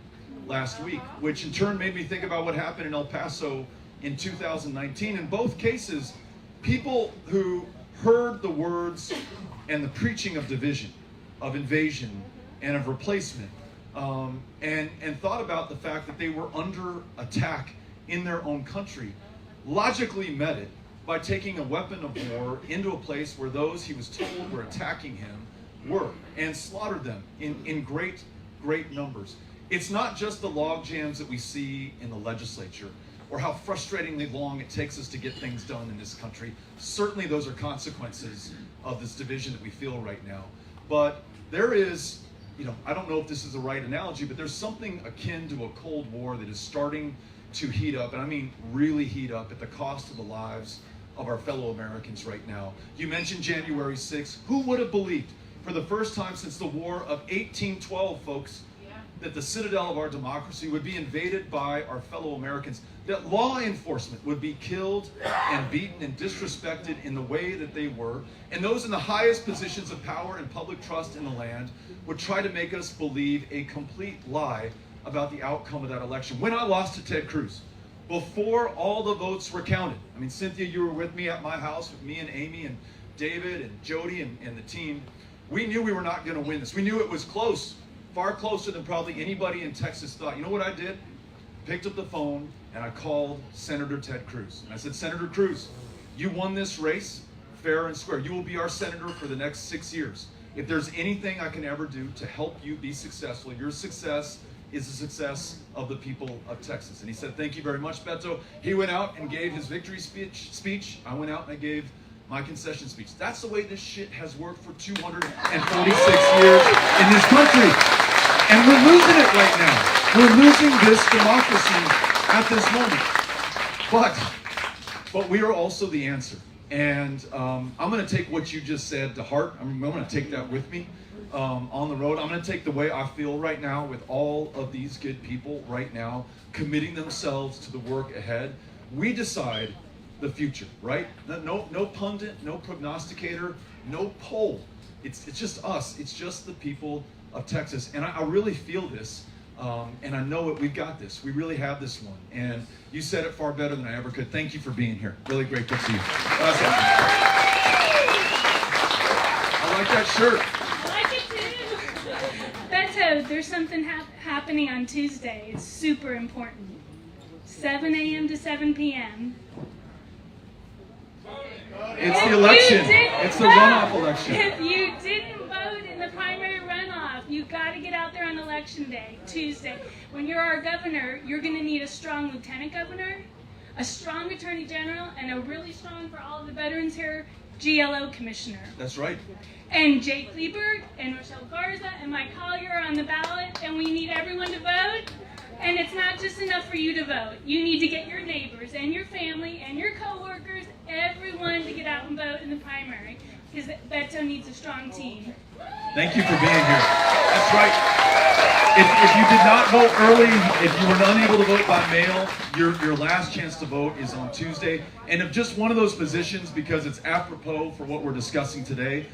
last week, which in turn made me think about what happened in El Paso in 2019. In both cases, people who heard the words and the preaching of division, of invasion, and of replacement, and thought about the fact that they were under attack in their own country, logically met it by taking a weapon of war into a place where those he was told were attacking him were, and slaughtered them in great numbers. It's not just the log jams that we see in the legislature or how frustratingly long it takes us to get things done in this country. Certainly those are consequences of this division that we feel right now. But there is, I don't know if this is the right analogy, but there's something akin to a Cold War that is starting to heat up, and I mean really heat up, at the cost of the lives of our fellow Americans right now. You mentioned January 6th. Who would have believed, for the first time since the War of 1812, folks, that the citadel of our democracy would be invaded by our fellow Americans, that law enforcement would be killed and beaten and disrespected in the way that they were, and those in the highest positions of power and public trust in the land would try to make us believe a complete lie about the outcome of that election. When I lost to Ted Cruz, before all the votes were counted, I mean, Cynthia, you were with me at my house, with me and Amy and David and Jody and the team. We knew we were not going to win this. We knew it was close, far closer than probably anybody in Texas thought. You know what I did? Picked up the phone and I called Senator Ted Cruz. And I said, Senator Cruz, you won this race fair and square. You will be our senator for the next 6 years. If there's anything I can ever do to help you be successful, your success is the success of the people of Texas. And he said, thank you very much, Beto. He went out and gave his victory speech. I went out and I gave my concession speech. That's the way this shit has worked for 246 years in this country. And we're losing it right now. We're losing this democracy at this moment. But we are also the answer. And I'm going to take what you just said to heart. I'm going to take that with me on the road. I'm going to take the way I feel right now with all of these good people right now committing themselves to the work ahead. We decide the future, right? No pundit, no prognosticator, no poll. It's just us. It's just the people of Texas. And I really feel this And I know it. We've got this. We really have this one. And you said it far better than I ever could. Thank you for being here. Really great to see you. Awesome. I like that shirt. I like it too. Beto, there's something happening on Tuesday. It's super important. 7 a.m. to 7 p.m. It's the election. It's the runoff election. If you didn't vote in the primary runoff, you got to get out there on election day, Tuesday. When you're our governor, you're going to need a strong lieutenant governor, a strong attorney general, and a really strong, for all of the veterans here, GLO commissioner. That's right. And Jay Kleberg and Rochelle Garza and Mike Collier are on the ballot, and we need everyone to vote. And it's not just enough for you to vote. You need to get your neighbors and your family and your coworkers, everyone to get out and vote in the primary, because Beto needs a strong team. Thank you for being here. That's right. If you did not vote early, if you were unable to vote by mail, your last chance to vote is on Tuesday. And if just one of those positions, because it's apropos for what we're discussing today,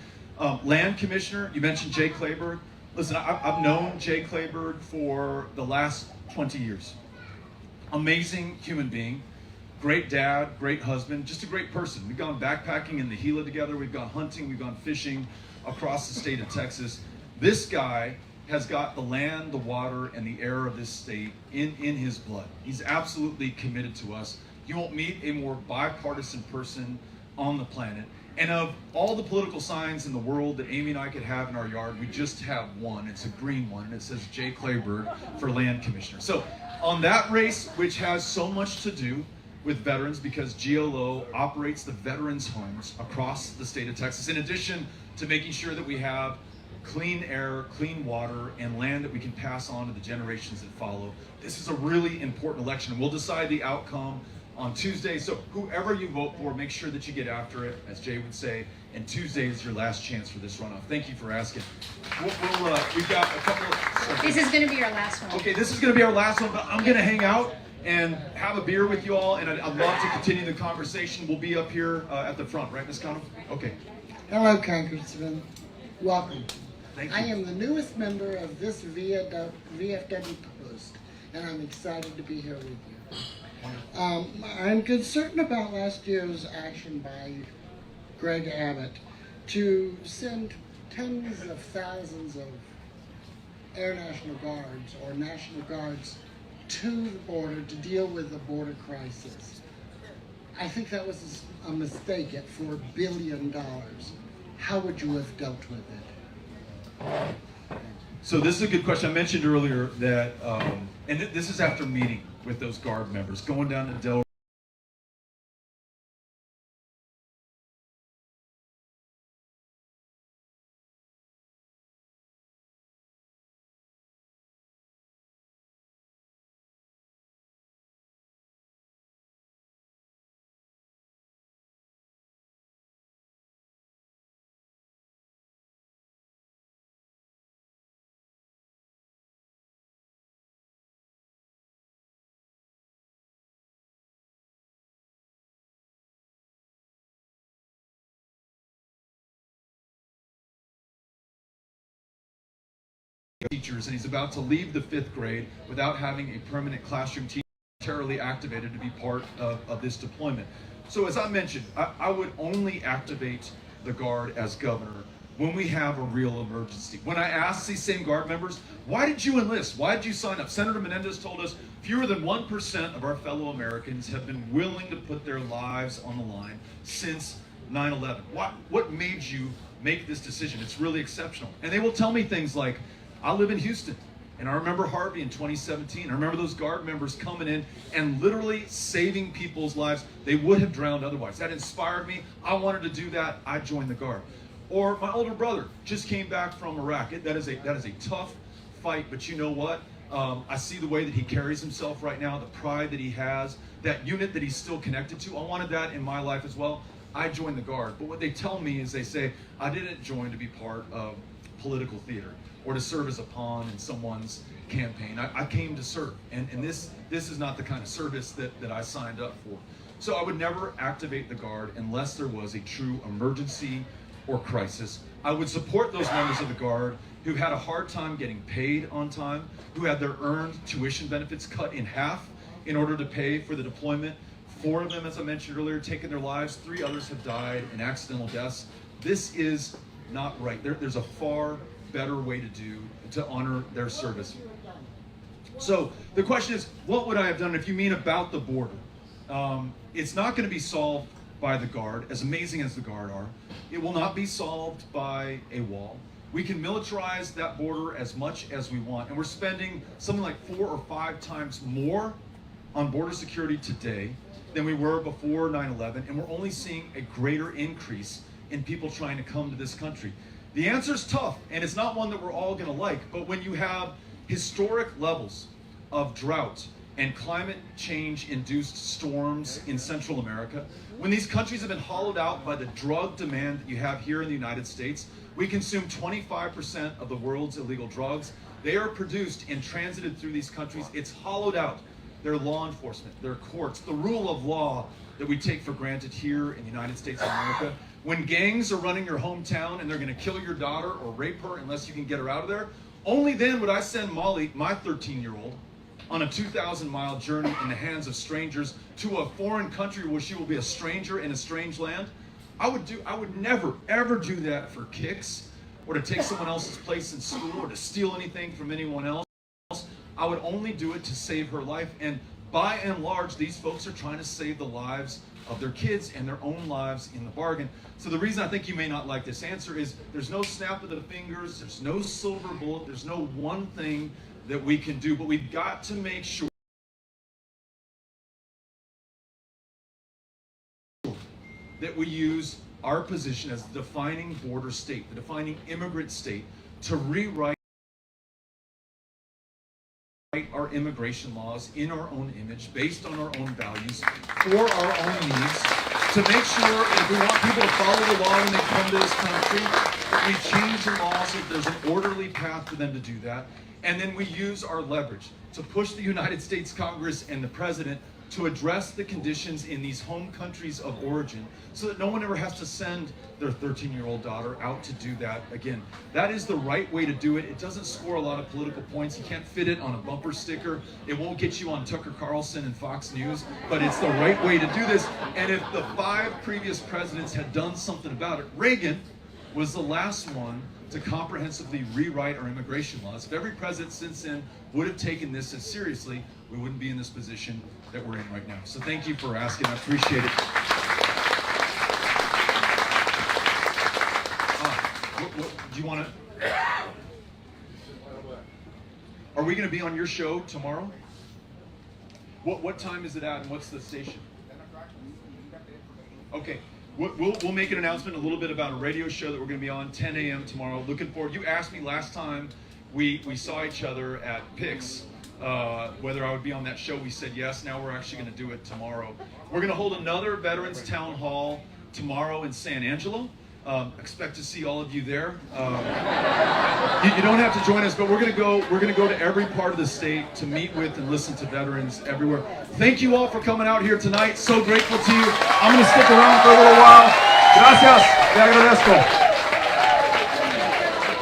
Land Commissioner, you mentioned Jay Kleberg. Listen, I've known Jay Kleberg for the last 20 years. Amazing human being, great dad, great husband, just a great person. We've gone backpacking in the Gila together, we've gone hunting, we've gone fishing across the state of Texas. This guy has got the land, the water, and the air of this state in his blood. He's absolutely committed to us. You won't meet a more bipartisan person on the planet. And of all the political signs in the world that Amy and I could have in our yard, we just have one. It's a green one, and it says Jay Kleberg for Land Commissioner. So on that race, which has so much to do with veterans, because GLO operates the veterans' homes across the state of Texas, in addition to making sure that we have clean air, clean water, and land that we can pass on to the generations that follow. This is a really important election, and we'll decide the outcome on Tuesday. So whoever you vote for, make sure that you get after it, as Jay would say, and Tuesday is your last chance for this runoff. Thank you for asking. We've got a couple of... This is going to be our last one. Okay, this is going to be our last one, but I'm going to hang out and have a beer with you all, and I'd love to continue the conversation. We'll be up here at the front, right, Ms. Connell? Okay. Hello, Congressman. Welcome. Thank you. I am the newest member of this VFW post, and I'm excited to be here with you. I'm concerned about last year's action by Greg Abbott to send tens of thousands of Air National Guards or National Guards to the border to deal with the border crisis. I think that was a mistake at $4 billion. How would you have dealt with it? So this is a good question. I mentioned earlier that, and this is after meeting with those Guard members, going down to Delaware. Teachers, and he's about to leave the 5th grade without having a permanent classroom teacher temporarily activated to be part of this deployment. So as I mentioned, I would only activate the Guard as governor when we have a real emergency. When I asked these same Guard members, why did you enlist? Why did you sign up? Senator Menendez told us fewer than 1% of our fellow Americans have been willing to put their lives on the line since 9/11. What made you make this decision? It's really exceptional. And they will tell me things like, I live in Houston, and I remember Harvey in 2017. I remember those Guard members coming in and literally saving people's lives. They would have drowned otherwise. That inspired me. I wanted to do that. I joined the Guard. Or my older brother just came back from Iraq. That is a tough fight, but you know what? I see the way that he carries himself right now, the pride that he has, that unit that he's still connected to. I wanted that in my life as well. I joined the Guard. But what they tell me is they say, I didn't join to be part of political theater or to serve as a pawn in someone's campaign. I came to serve, and this is not the kind of service that I signed up for. So I would never activate the Guard unless there was a true emergency or crisis. I would support those members of the Guard who had a hard time getting paid on time, who had their earned tuition benefits cut in half in order to pay for the deployment. 4 of them, as I mentioned earlier, taken their lives. 3 others have died in accidental deaths. This is not right. There's a far better way to honor their service. So the question is, what would I have done? If you mean about the border, it's not going to be solved by the Guard, as amazing as the Guard are. It will not be solved by a wall. We can militarize that border as much as we want, and we're spending something like 4 or 5 times more on border security today than we were before 9/11, and we're only seeing a greater increase in people trying to come to this country. The answer is tough, and it's not one that we're all going to like, but when you have historic levels of drought and climate change induced storms in Central America, when these countries have been hollowed out by the drug demand that you have here in the United States, we consume 25% of the world's illegal drugs. They are produced and transited through these countries. It's hollowed out their law enforcement, their courts, the rule of law that we take for granted here in the United States of America. When gangs are running your hometown and they're going to kill your daughter or rape her unless you can get her out of there, only then would I send Molly, my 13-year-old, on a 2,000-mile journey in the hands of strangers to a foreign country where she will be a stranger in a strange land. I would never, ever do that for kicks or to take someone else's place in school or to steal anything from anyone else. I would only do it to save her life. And by and large, these folks are trying to save the lives of their kids and their own lives in the bargain. So the reason I think you may not like this answer is there's no snap of the fingers, there's no silver bullet, there's no one thing that we can do, but we've got to make sure that we use our position as the defining border state, the defining immigrant state, to rewrite our immigration laws in our own image, based on our own values, for our own needs, to make sure if we want people to follow the law when they come to this country, that we change the laws so that there's an orderly path for them to do that. And then we use our leverage to push the United States Congress and the President to address the conditions in these home countries of origin so that no one ever has to send their 13-year-old daughter out to do that again. That is the right way to do it. It doesn't score a lot of political points. You can't fit it on a bumper sticker. It won't get you on Tucker Carlson and Fox News, but it's the right way to do this. And if the 5 previous presidents had done something about it, Reagan was the last one to comprehensively rewrite our immigration laws. If every president since then would have taken this as seriously, we wouldn't be in this position that we're in right now. So thank you for asking. I appreciate it. Do you want to? Are we going to be on your show tomorrow? What time is it at, and what's the station? Okay. We'll make an announcement a little bit about a radio show that we're going to be on 10 a.m. tomorrow. Looking forward. You asked me last time we saw each other at PIX whether I would be on that show. We said yes. Now we're actually going to do it tomorrow. We're going to hold another Veterans Town Hall tomorrow in San Angelo. Expect to see all of you there. You don't have to join us, but we're going to go to every part of the state to meet with and listen to veterans everywhere. Thank you all for coming out here tonight. So grateful to you. I'm going to stick around for a little while. Gracias. Te agradezco.